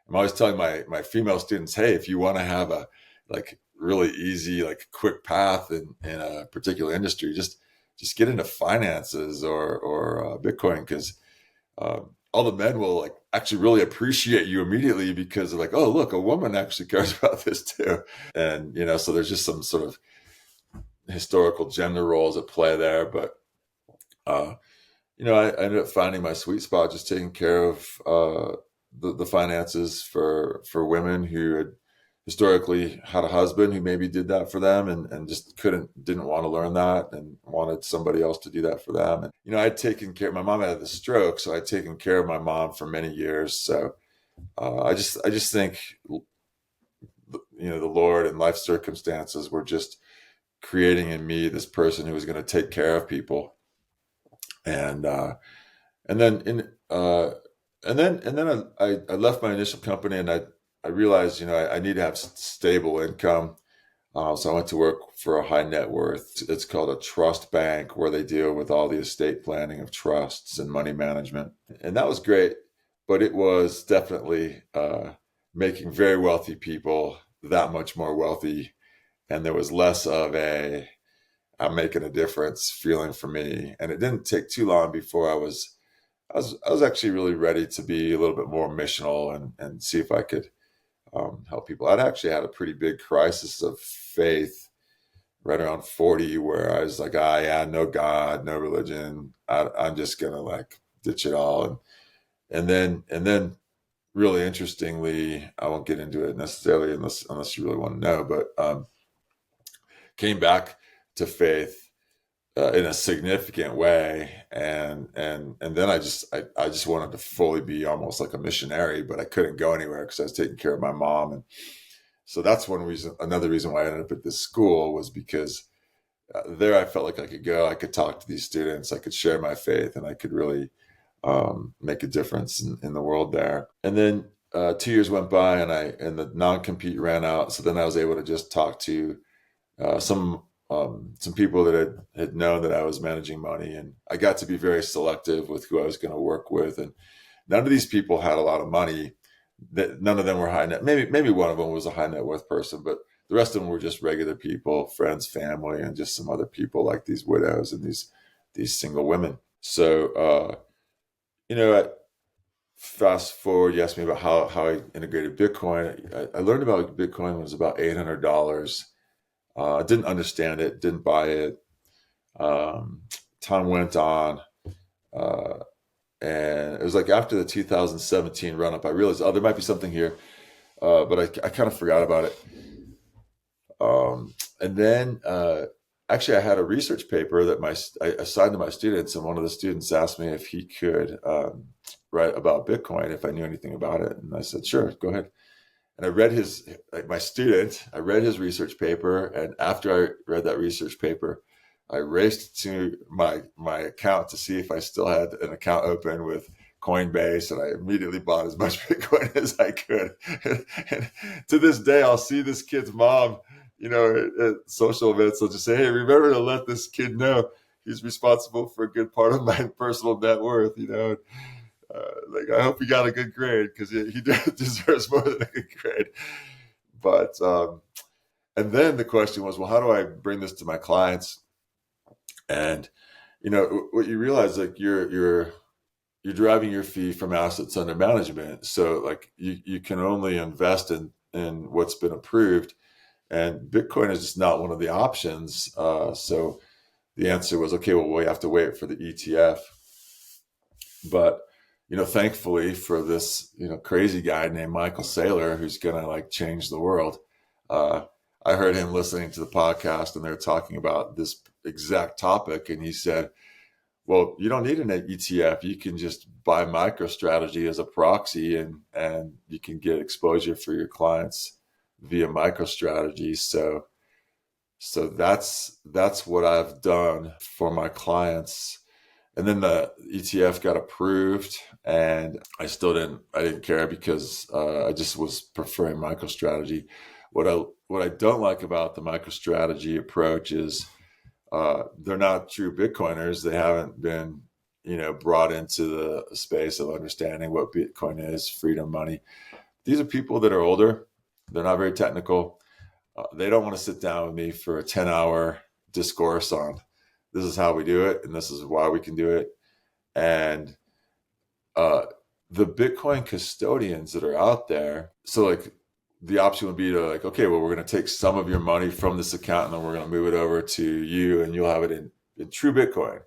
I'm always telling my female students, hey, if you want to have a like really easy, like quick path in a particular industry, just just get into finances or Bitcoin, because all the men will like actually really appreciate you immediately, because they're like, oh, look, a woman actually cares about this too. And, so there's just some sort of historical gender roles at play there. But, I ended up finding my sweet spot, just taking care of the finances for women who had historically had a husband who maybe did that for them, and just didn't want to learn that and wanted somebody else to do that for them. And, I'd taken care, my mom had the stroke, so I'd taken care of my mom for many years. So I just think, the Lord and life circumstances were just creating in me this person who was going to take care of people. And then I left my initial company, and I realized, I need to have stable income. So I went to work for a high net worth. It's called a trust bank, where they deal with all the estate planning of trusts and money management. And that was great, but it was definitely making very wealthy people that much more wealthy. And there was less of I'm making a difference feeling for me. And it didn't take too long before I was actually really ready to be a little bit more missional and see if I could help people. I'd actually had a pretty big crisis of faith right around 40, where I was like, yeah, no God, no religion. I'm just gonna like ditch it all. And then really interestingly, I won't get into it necessarily unless you really want to know, but came back to faith in a significant way, and then I just wanted to fully be almost like a missionary, but I couldn't go anywhere because I was taking care of my mom. And so that's another reason why I ended up at this school, was because there I felt like I could go, I could talk to these students, I could share my faith, and I could really make a difference in the world there. And then 2 years went by, and the non-compete ran out. So then I was able to just talk to some people that had known that I was managing money, and I got to be very selective with who I was going to work with. And none of these people had a lot of money. None of them were high net. Maybe one of them was a high net worth person, but the rest of them were just regular people, friends, family, and just some other people like these widows and these single women. So fast forward, you asked me about how I integrated Bitcoin. I learned about Bitcoin when it was about $800. I didn't understand it, didn't buy it. Time went on, and it was like after the 2017 run up, I realized, there might be something here, but I kind of forgot about it. And then actually, I had a research paper that I assigned to my students, and one of the students asked me if he could write about Bitcoin, if I knew anything about it, and I said, sure, go ahead. And I read his research paper. And after I read that research paper, I raced to my account to see if I still had an account open with Coinbase. And I immediately bought as much Bitcoin as I could. And to this day, I'll see this kid's mom, at social events. I'll just say, hey, remember to let this kid know he's responsible for a good part of my personal net worth, like, I hope he got a good grade, because he deserves more than a good grade. But and then the question was, well, how do I bring this to my clients? And what you realize, like, you're deriving your fee from assets under management. So like you can only invest in what's been approved, and Bitcoin is just not one of the options. So the answer was, okay, well, we have to wait for the ETF. But thankfully for this, crazy guy named Michael Seyr, who's going to like change the world. I heard him listening to the podcast, and they're talking about this exact topic. And he said, well, you don't need an ETF. You can just buy MicroStrategy as a proxy, and you can get exposure for your clients via MicroStrategy. So that's what I've done for my clients. And then the ETF got approved, and I didn't care, because I just was preferring MicroStrategy. What I don't like about the MicroStrategy approach is they're not true Bitcoiners. They haven't been, brought into the space of understanding what Bitcoin is, freedom money. These are people that are older. They're not very technical. They don't want to sit down with me for a 10-hour discourse on this is how we do it, and this is why we can do it. And the Bitcoin custodians that are out there, so like the option would be to like, okay, well, we're going to take some of your money from this account and then we're going to move it over to you and you'll have it in true Bitcoin.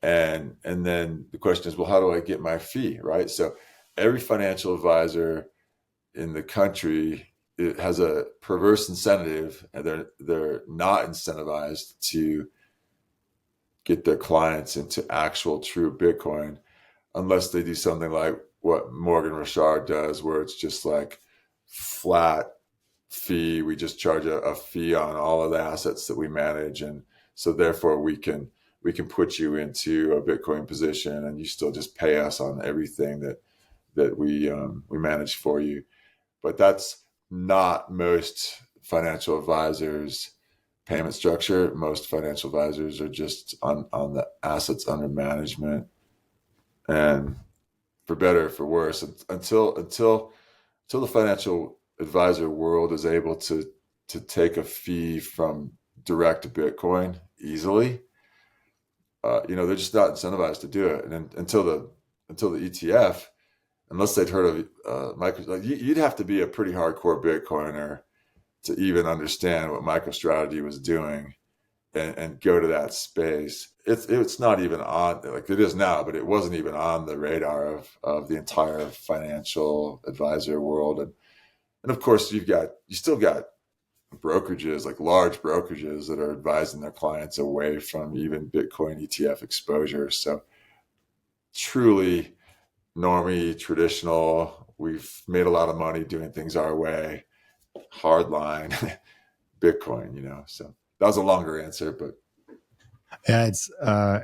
And then the question is, well, how do I get my fee, right? So every financial advisor in the country, it has a perverse incentive, and they're not incentivized to get their clients into actual true Bitcoin unless they do something like what Morgan Richard does, where it's just like flat fee. We just charge a fee on all of the assets that we manage, and so therefore we can put you into a Bitcoin position, and you still just pay us on everything that we manage for you. But that's not most financial advisors' payment structure. Most financial advisors are just on the assets under management, and for better or for worse, until the financial advisor world is able to take a fee from direct Bitcoin easily, they're just not incentivized to do it. And until the ETF, unless they'd heard of you'd have to be a pretty hardcore Bitcoiner to even understand what MicroStrategy was doing and go to that space. It's not even on, like it is now, but it wasn't even on the radar of the entire financial advisor world. And of course, you still got brokerages, like large brokerages that are advising their clients away from even Bitcoin ETF exposure. So truly normie, traditional, we've made a lot of money doing things our way, hardline Bitcoin, so that was a longer answer, but Yeah,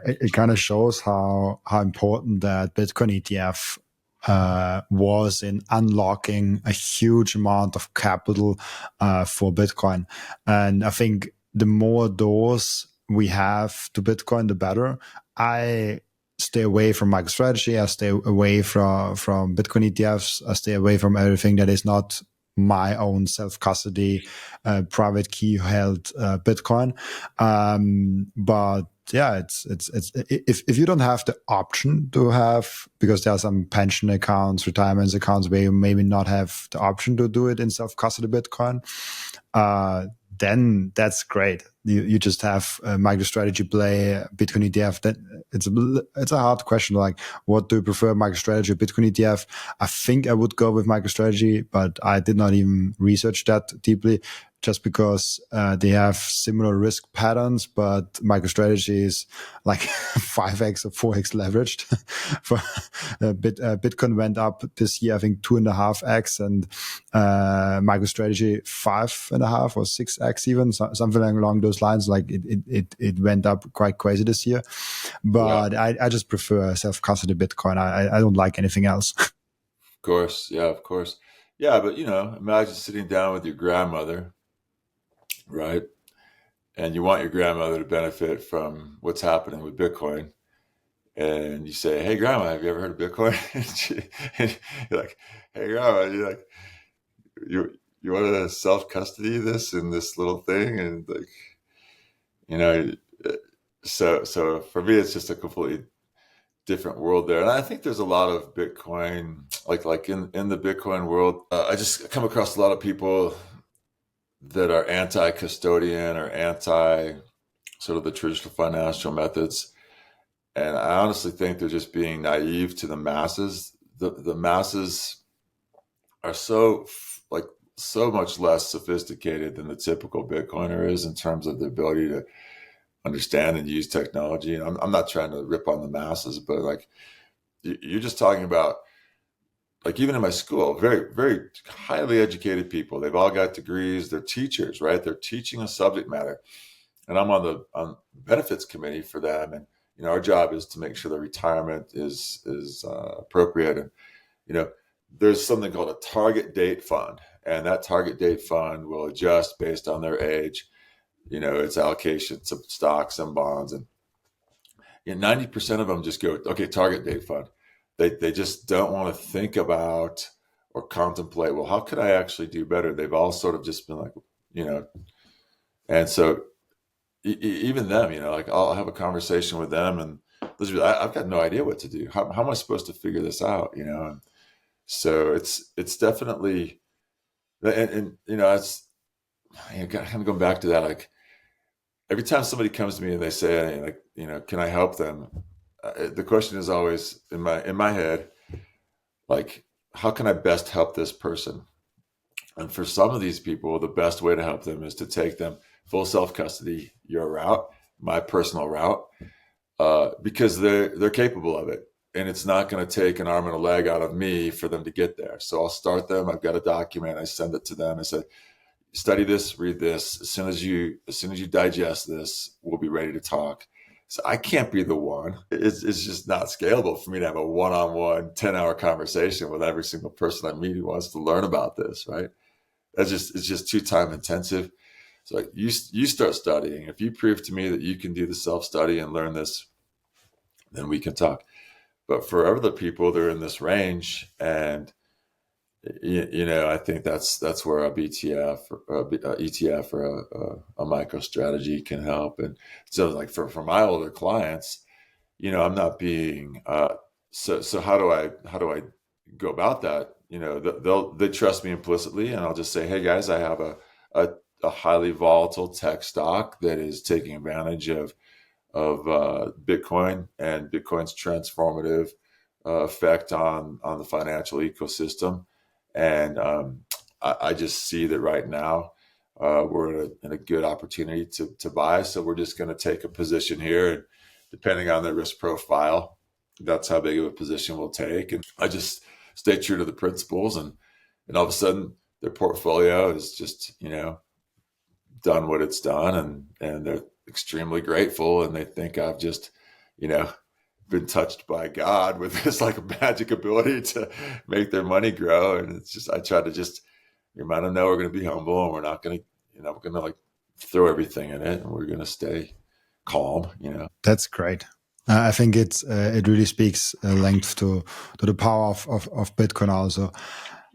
it kind of shows how important that Bitcoin ETF was in unlocking a huge amount of capital for Bitcoin. And I think the more doors we have to Bitcoin, the better. I stay away from MicroStrategy. I stay away from Bitcoin ETFs. I stay away from everything that is not my own self-custody, private key held Bitcoin. But yeah, it's if you don't have the option to have, because there are some pension accounts, retirement accounts where you maybe not have the option to do it in self-custody Bitcoin, then that's great. You just have a MicroStrategy play, Bitcoin ETF. That it's a hard question. Like, what do you prefer, MicroStrategy or Bitcoin ETF? I think I would go with MicroStrategy, but I did not even research that deeply, just because they have similar risk patterns, but MicroStrategy is like 5x or 4x leveraged. For Bitcoin went up this year, I think 2.5x, and MicroStrategy 5.5 or 6x, even something along those lines. Like it went up quite crazy this year. But yeah. I just prefer self-custody Bitcoin. I don't like anything else. Of course, yeah, of course, yeah. But imagine sitting down with your grandmother, right? And you want your grandmother to benefit from what's happening with Bitcoin. And you say, "Hey, Grandma, have you ever heard of Bitcoin?" And you're like, "Hey, Grandma, you want to self-custody this in this little thing?" And so for me, it's just a completely different world there. And I think there's a lot of Bitcoin, like in the Bitcoin world, I just come across a lot of people that are anti-custodian or anti sort of the traditional financial methods. And I honestly think they're just being naive to the masses. The masses are so much less sophisticated than the typical Bitcoiner is in terms of the ability to understand and use technology. And I'm not trying to rip on the masses, but like you're just talking about, like even in my school, very, very highly educated people. They've all got degrees. They're teachers, right? They're teaching a subject matter. And I'm on the benefits committee for them. And, our job is to make sure the retirement is appropriate. And, there's something called a target date fund. And that target date fund will adjust based on their age, its allocation to stocks and bonds. And 90% of them just go, okay, target date fund. They just don't want to think about or contemplate, well, how could I actually do better? They've all sort of just been like, and so even them, like I'll have a conversation with them, and I've got no idea what to do. How am I supposed to figure this out? And so it's definitely, and it's kind of going back to that. Like every time somebody comes to me and they say, like, can I help them? The question is always in my head, like, how can I best help this person? And for some of these people, the best way to help them is to take them full self custody, your route, my personal route, because they're capable of it, and it's not going to take an arm and a leg out of me for them to get there. So I'll start them. I've got a document. I send it to them. I say, study this, read this. As soon as you digest this, we'll be ready to talk. So I can't be the one. It's just not scalable for me to have a one-on-one 10-hour conversation with every single person I meet who wants to learn about this, right? It's just too time intensive. So like you start studying. If you prove to me that you can do the self-study and learn this, then we can talk. But for other people, they're in this range, and I think that's where a BTF or a ETF or a micro strategy can help. And so, like for my older clients, I'm not being so how do I go about that? They trust me implicitly, and I'll just say, hey guys, I have a highly volatile tech stock that is taking advantage of Bitcoin and Bitcoin's transformative effect on the financial ecosystem. And I just see that right now we're in a good opportunity to buy. So we're just going to take a position here, and depending on the risk profile, that's how big of a position we'll take. And I just stay true to the principles, and all of a sudden their portfolio is just done what it's done, and they're extremely grateful, and they think I've just been touched by God with this like magic ability to make their money grow. And it's just, I try to just remind them, no, we're going to be humble, and we're not going to, we're going to like throw everything in it, and we're going to stay calm. That's great. I think it really speaks length to the power of Bitcoin also.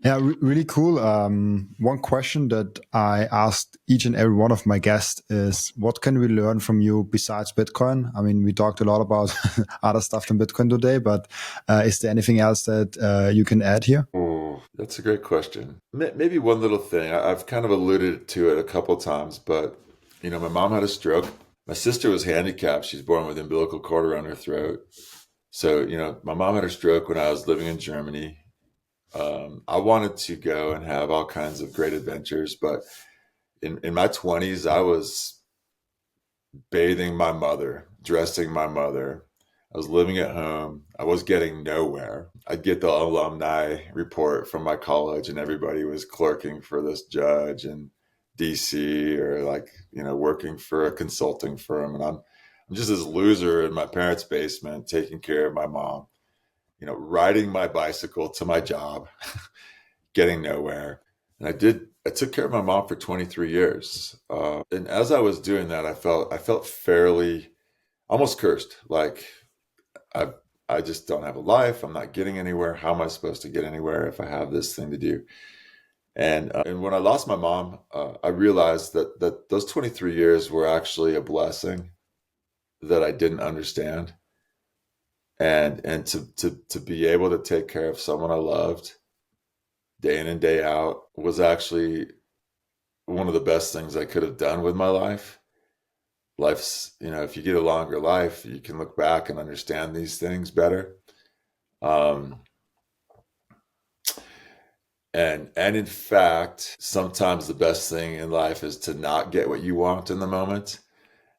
Yeah, really cool. One question that I asked each and every one of my guests is, what can we learn from you besides Bitcoin? I mean, we talked a lot about other stuff than Bitcoin today, but is there anything else that you can add here? Oh, that's a great question. Maybe one little thing. I've kind of alluded to it a couple of times, but my mom had a stroke. My sister was handicapped. She's born with umbilical cord around her throat. So, my mom had a stroke when I was living in Germany. I wanted to go and have all kinds of great adventures, but in my 20s, I was bathing my mother, dressing my mother. I was living at home. I was getting nowhere. I'd get the alumni report from my college, and everybody was clerking for this judge in DC, or like, working for a consulting firm. And I'm just this loser in my parents' basement, taking care of my mom, riding my bicycle to my job, getting nowhere. And I took care of my mom for 23 years. And as I was doing that, I felt fairly almost cursed. Like I, I just don't have a life. I'm not getting anywhere. How am I supposed to get anywhere if I have this thing to do? And when I lost my mom, I realized that those 23 years were actually a blessing that I didn't understand. And to be able to take care of someone I loved day in and day out was actually one of the best things I could have done with my life. Life's, if you get a longer life, you can look back and understand these things better. Um, and in fact, sometimes the best thing in life is to not get what you want in the moment.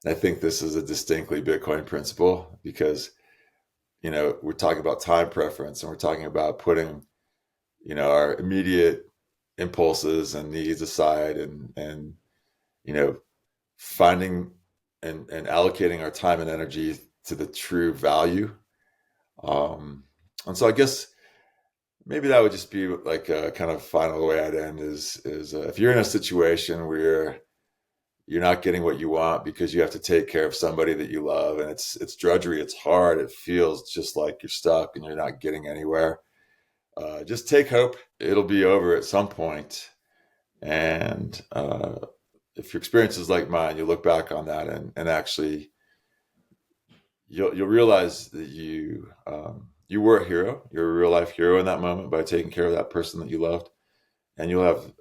And I think this is a distinctly Bitcoin principle, because, we're talking about time preference, and we're talking about putting, our immediate impulses and needs aside, and finding and allocating our time and energy to the true value. And so I guess maybe that would just be like a kind of final way I'd end is if you're in a situation where you're not getting what you want because you have to take care of somebody that you love, and it's drudgery, it's hard, it feels just like you're stuck and you're not getting anywhere. Just take hope. It'll be over at some point, and if your experience is like mine, you look back on that and actually you'll realize that you were a hero. You're a real life hero in that moment by taking care of that person that you loved, and you'll have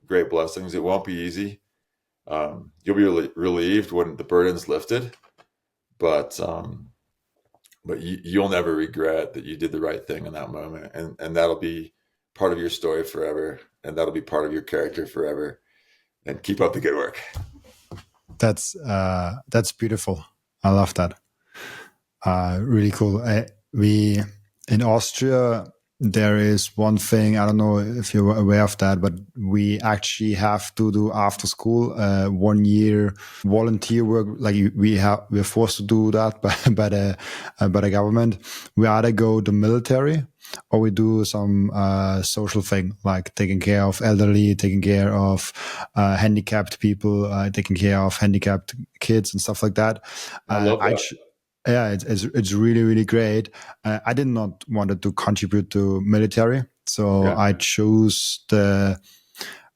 great blessings. It won't be easy. You'll be relieved when the burden's lifted, but you'll never regret that you did the right thing in that moment, and that'll be part of your story forever, and that'll be part of your character forever. And keep up the good work. That's beautiful. I love that. Really cool. We in Austria, there is one thing, I don't know if you're aware of that, but we actually have to do after school 1 year volunteer work. Like we're forced to do that by the government. We either go to military or we do some social thing, like taking care of elderly, taking care of handicapped people, taking care of handicapped kids and stuff like that. I love that. Yeah, it's really, really great. I did not want to contribute to military, so Yeah. I chose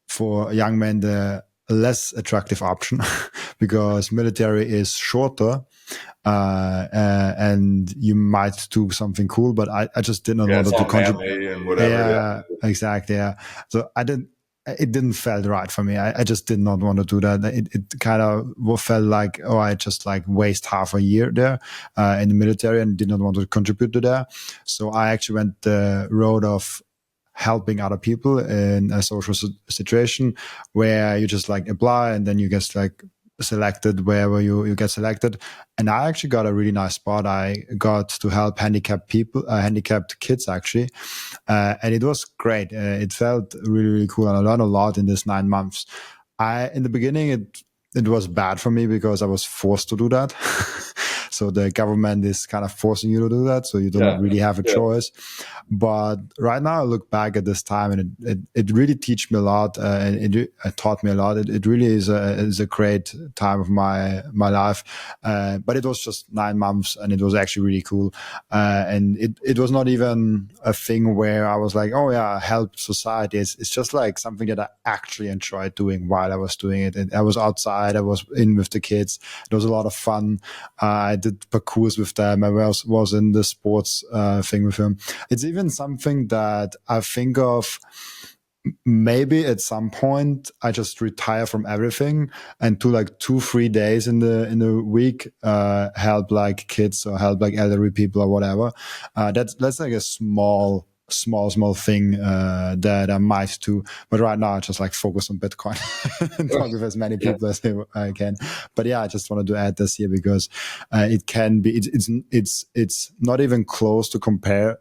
for young men the less attractive option because military is shorter and you might do something cool, but I just did not want to contribute and whatever. Yeah, exactly. Yeah, so it didn't felt right for me. I just did not want to do that. It kind of felt like, oh, I just like waste half a year there in the military and did not want to contribute to that. So I actually went the road of helping other people in a social situation where you just like apply and then you get like selected wherever you get selected. And I actually got a really nice spot. I got to help handicapped people, handicapped kids actually. And it was great. It felt really, really cool. And I learned a lot in this 9 months. In the beginning, it was bad for me because I was forced to do that. So the government is kind of forcing you to do that. So you don't really have a choice. But right now I look back at this time and it really taught me a lot. And it taught me a lot. It really is a great time of my life. But it was just 9 months and it was actually really cool. And it was not even a thing where I was like, oh yeah, help society. It's just like something that I actually enjoyed doing while I was doing it. And I was outside, I was in with the kids. It was a lot of fun. I did parkours with them. I was in the sports thing with them. It's even something that I think of maybe at some point I just retire from everything and do like 2-3 days in the week help like kids or help like elderly people or whatever. That's like a small thing that I might do, but right now I just like focus on Bitcoin and talk with as many people as I can. But yeah, I just wanted to add this here because it can be it's not even close to comparable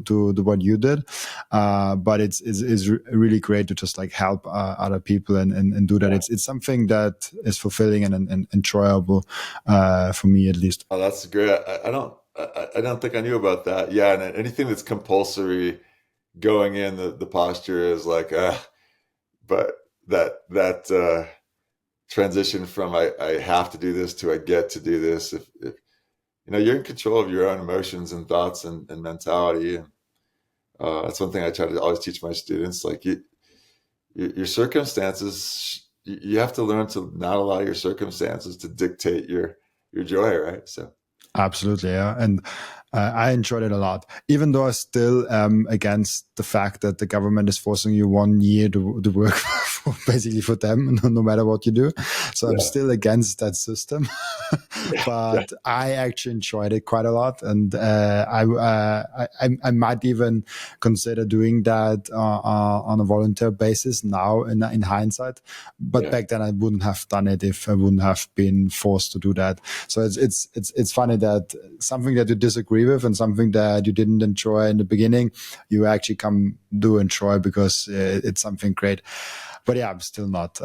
to what you did, but it's really great to just like help other people and do that. It's something that is fulfilling and enjoyable for me at least. Oh, that's great. I don't think I knew about that. Yeah, and anything that's compulsory going in, the posture is like, but that transition from I have to do this to I get to do this. If you're in control of your own emotions and thoughts and mentality, and that's one thing I try to always teach my students. Like your circumstances, you have to learn to not allow your circumstances to dictate your joy, right? So. Absolutely, yeah. And I enjoyed it a lot, even though I still am against the fact that the government is forcing you 1 year to work basically for them, no matter what you do. So I'm still against that system, but I actually enjoyed it quite a lot, and I might even consider doing that on a volunteer basis now in hindsight. But back then I wouldn't have done it if I wouldn't have been forced to do that. So it's funny that something that you disagree with and something that you didn't enjoy in the beginning, you actually come do enjoy because it's something great. But yeah, I'm still not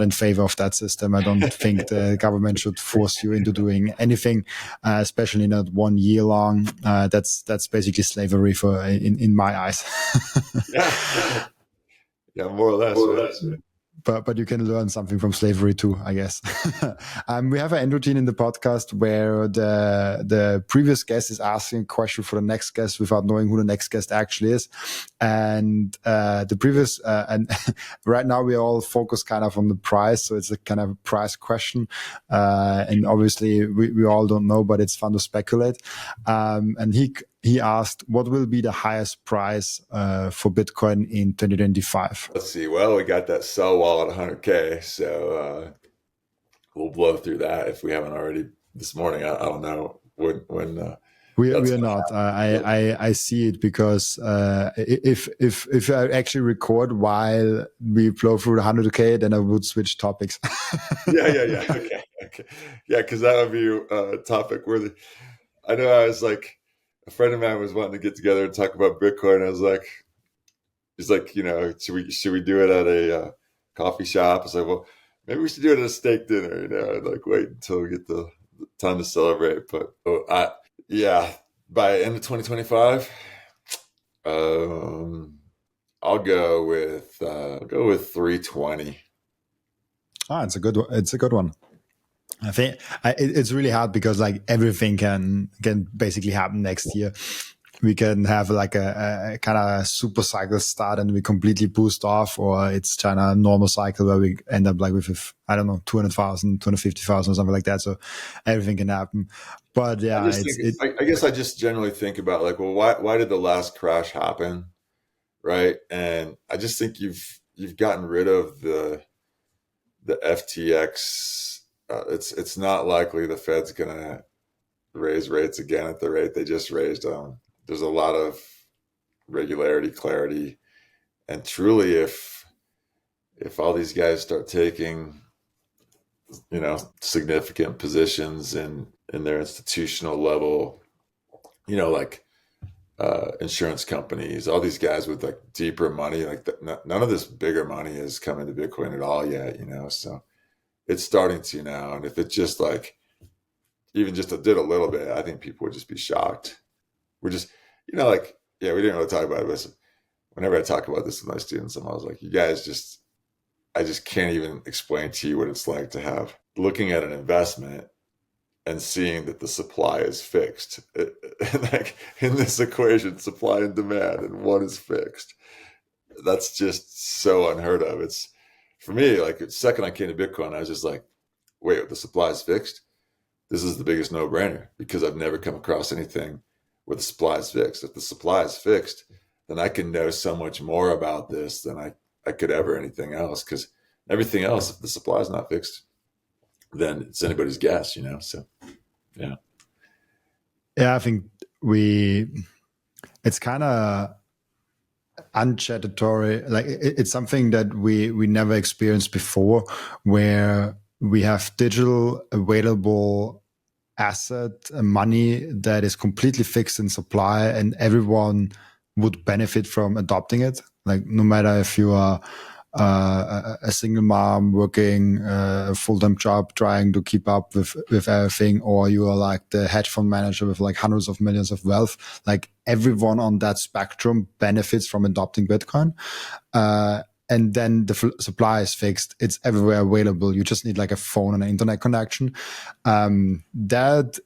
in favor of that system. I don't think the government should force you into doing anything, especially not 1 year long. That's basically slavery in my eyes. Yeah, more or less. Right? but you can learn something from slavery too, I guess. We have an end routine in the podcast where the previous guest is asking a question for the next guest without knowing who the next guest actually is, and the previous and right now we all focus kind of on the price, so it's a kind of a price question, and obviously we all don't know, but it's fun to speculate. And he asked, what will be the highest price for Bitcoin in 2025? Let's see. Well, we got that sell wall at 100K, so we'll blow through that if we haven't already this morning. I don't know when we are not. I see it because if I actually record while we blow through the 100K, then I would switch topics. Yeah. Okay. Yeah, because that would be a topic worthy. I know. I was like, a friend of mine was wanting to get together and talk about Bitcoin. I was like, he's like, should we do it at a coffee shop? I was like, well, maybe we should do it at a steak dinner. And like wait until we get the time to celebrate. But yeah, by end of 2025, I'll go with 320. It's a good one. It's a good one. I think it's really hard because like everything can basically happen next year. We can have like a kind of super cycle start and we completely boost off, or it's kind of a normal cycle where we end up like with, I don't know, 200,000, 250,000 or something like that. So everything can happen. But yeah, I guess I just generally think about like, well, why did the last crash happen? Right. And I just think you've gotten rid of the FTX. It's not likely the Fed's gonna raise rates again at the rate they just raised them. There's a lot of regularity, clarity, and truly, if all these guys start taking, significant positions in their institutional level, like insurance companies, all these guys with like deeper money, like none of this bigger money is coming to Bitcoin at all yet, so it's starting to now. And if it just like even just did a little bit, I think people would just be shocked. We're just, we didn't really talk about this. Whenever I talk about this with my students, I'm always like, you guys I just can't even explain to you what it's like to have looking at an investment and seeing that the supply is fixed. Like in this equation, supply and demand, and one is fixed. That's just so unheard of. It's, for me, like the second I came to Bitcoin, I was just like, wait, the supply is fixed? This is the biggest no-brainer because I've never come across anything where the supply is fixed. If the supply is fixed, then I can know so much more about this than I could ever anything else, because everything else, if the supply is not fixed, then it's anybody's guess, so yeah. I think it's kind of unchattatory, like it's something that we never experienced before, where we have digital available asset money that is completely fixed in supply, and everyone would benefit from adopting it. Like no matter if you are a single mom working a full-time job trying to keep up with everything, or you are like the hedge fund manager with like hundreds of millions of wealth, like everyone on that spectrum benefits from adopting Bitcoin. And then the supply is fixed. It's everywhere available. You just need like a phone and an internet connection. That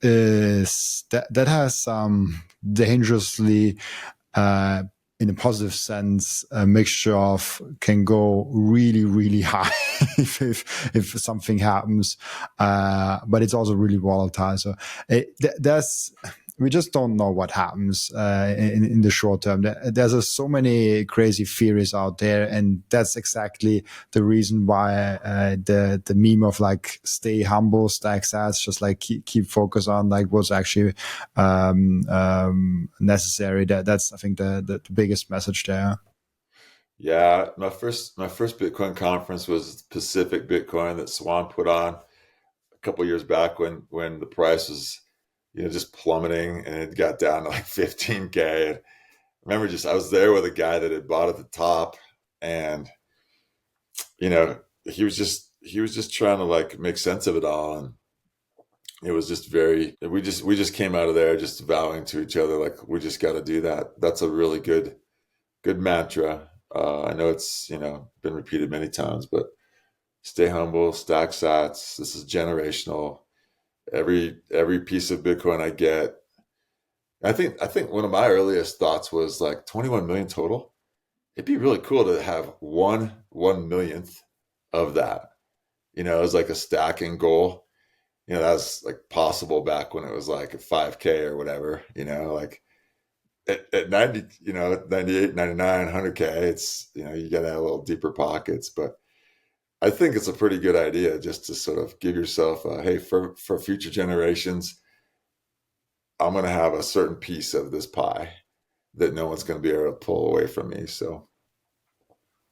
has some dangerously, in a positive sense, a mixture of can go really, really high if something happens. But it's also really volatile. So we just don't know what happens in the short term. There's so many crazy theories out there, and that's exactly the reason why the meme of like stay humble, stacks ass, just like keep focus on like what's actually necessary. That's I think the biggest message there. Yeah, my first Bitcoin conference was Pacific Bitcoin that Swan put on a couple years back when the price was just plummeting, and it got down to like 15K. And I remember I was there with a guy that had bought at the top, and he was just trying to like make sense of it all, and it was just we just came out of there just vowing to each other like we just got to do that. That's a really good mantra. I know it's been repeated many times, but stay humble, stack sats. This is generational. Every piece of Bitcoin I get, I think one of my earliest thoughts was like 21 million total. It'd be really cool to have one millionth of that. As like a stacking goal. That's like possible back when it was like a 5K or whatever. Like at 90, 98, 99, 100K, it's, you got to have a little deeper pockets. But I think it's a pretty good idea just to sort of give yourself hey, for future generations, I'm going to have a certain piece of this pie that no one's going to be able to pull away from me. So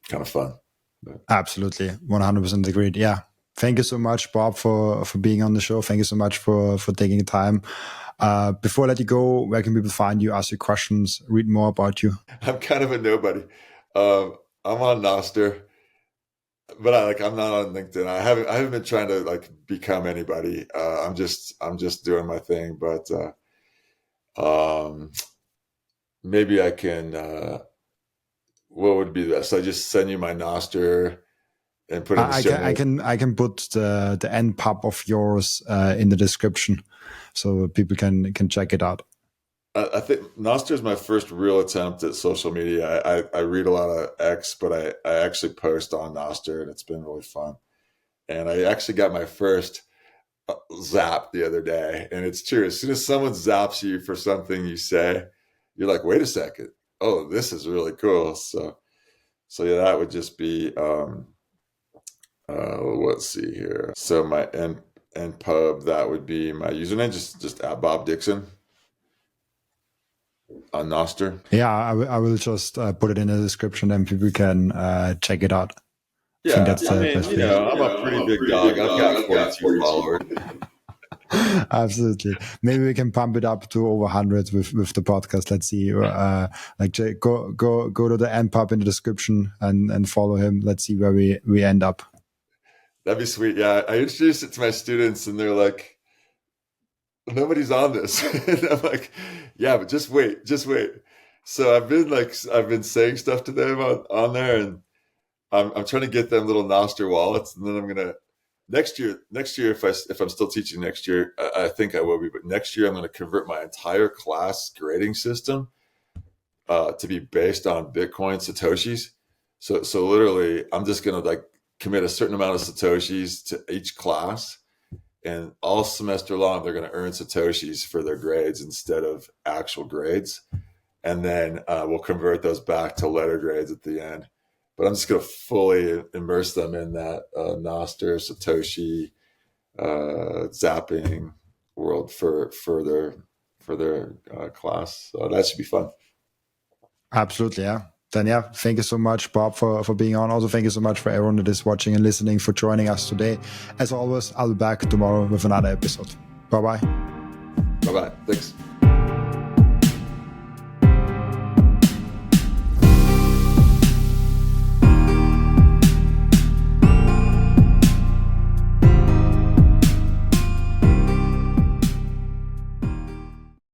kind of fun. But. Absolutely. 100% agreed. Yeah. Thank you so much, Bob, for being on the show. Thank you so much for taking the time. Before I let you go, where can people find you, ask you questions, read more about you? I'm kind of a nobody. I'm on Nostr, but I'm not on LinkedIn. I haven't been trying to like become anybody. I'm just doing my thing. But maybe I can. What would be best? I just send you my Nostr and put in the show notes. I can put the end pub of yours in the description, so people can check it out. I think Nostr is my first real attempt at social media. I read a lot of X, but I actually post on Nostr, and it's been really fun. And I actually got my first zap the other day, and it's true. As soon as someone zaps you for something you say, you're like, wait a second. Oh, this is really cool. So yeah, that would just be, let's see here. So my end pub, that would be my username, just at Bob Dixon on Nostr. Yeah, I will just put it in the description and people can check it out. Yeah, I'm a pretty big dog. I've got 42 followers. Absolutely. Maybe we can pump it up to over 100 with the podcast. Let's see. Go to the end pub in the description and follow him. Let's see where we end up. That'd be sweet. Yeah, I introduced it to my students, and they're like, "Nobody's on this." And I'm like, "Yeah, but just wait. So I've been saying stuff to them on there, and I'm trying to get them little Nostr wallets, and then I'm gonna next year if I'm still teaching next year, I think I will be, but next year I'm going to convert my entire class grading system to be based on Bitcoin Satoshis. So literally, I'm just going to like commit a certain amount of Satoshis to each class, and all semester long they're going to earn Satoshis for their grades instead of actual grades, and then we'll convert those back to letter grades at the end. But I'm just going to fully immerse them in that Nostr, Satoshi, zapping world for their class. So that should be fun. Absolutely, yeah. Then yeah, thank you so much, Bob, for being on. Also, thank you so much for everyone that is watching and listening, for joining us today. As always, I'll be back tomorrow with another episode. Bye-bye. Bye-bye. Thanks.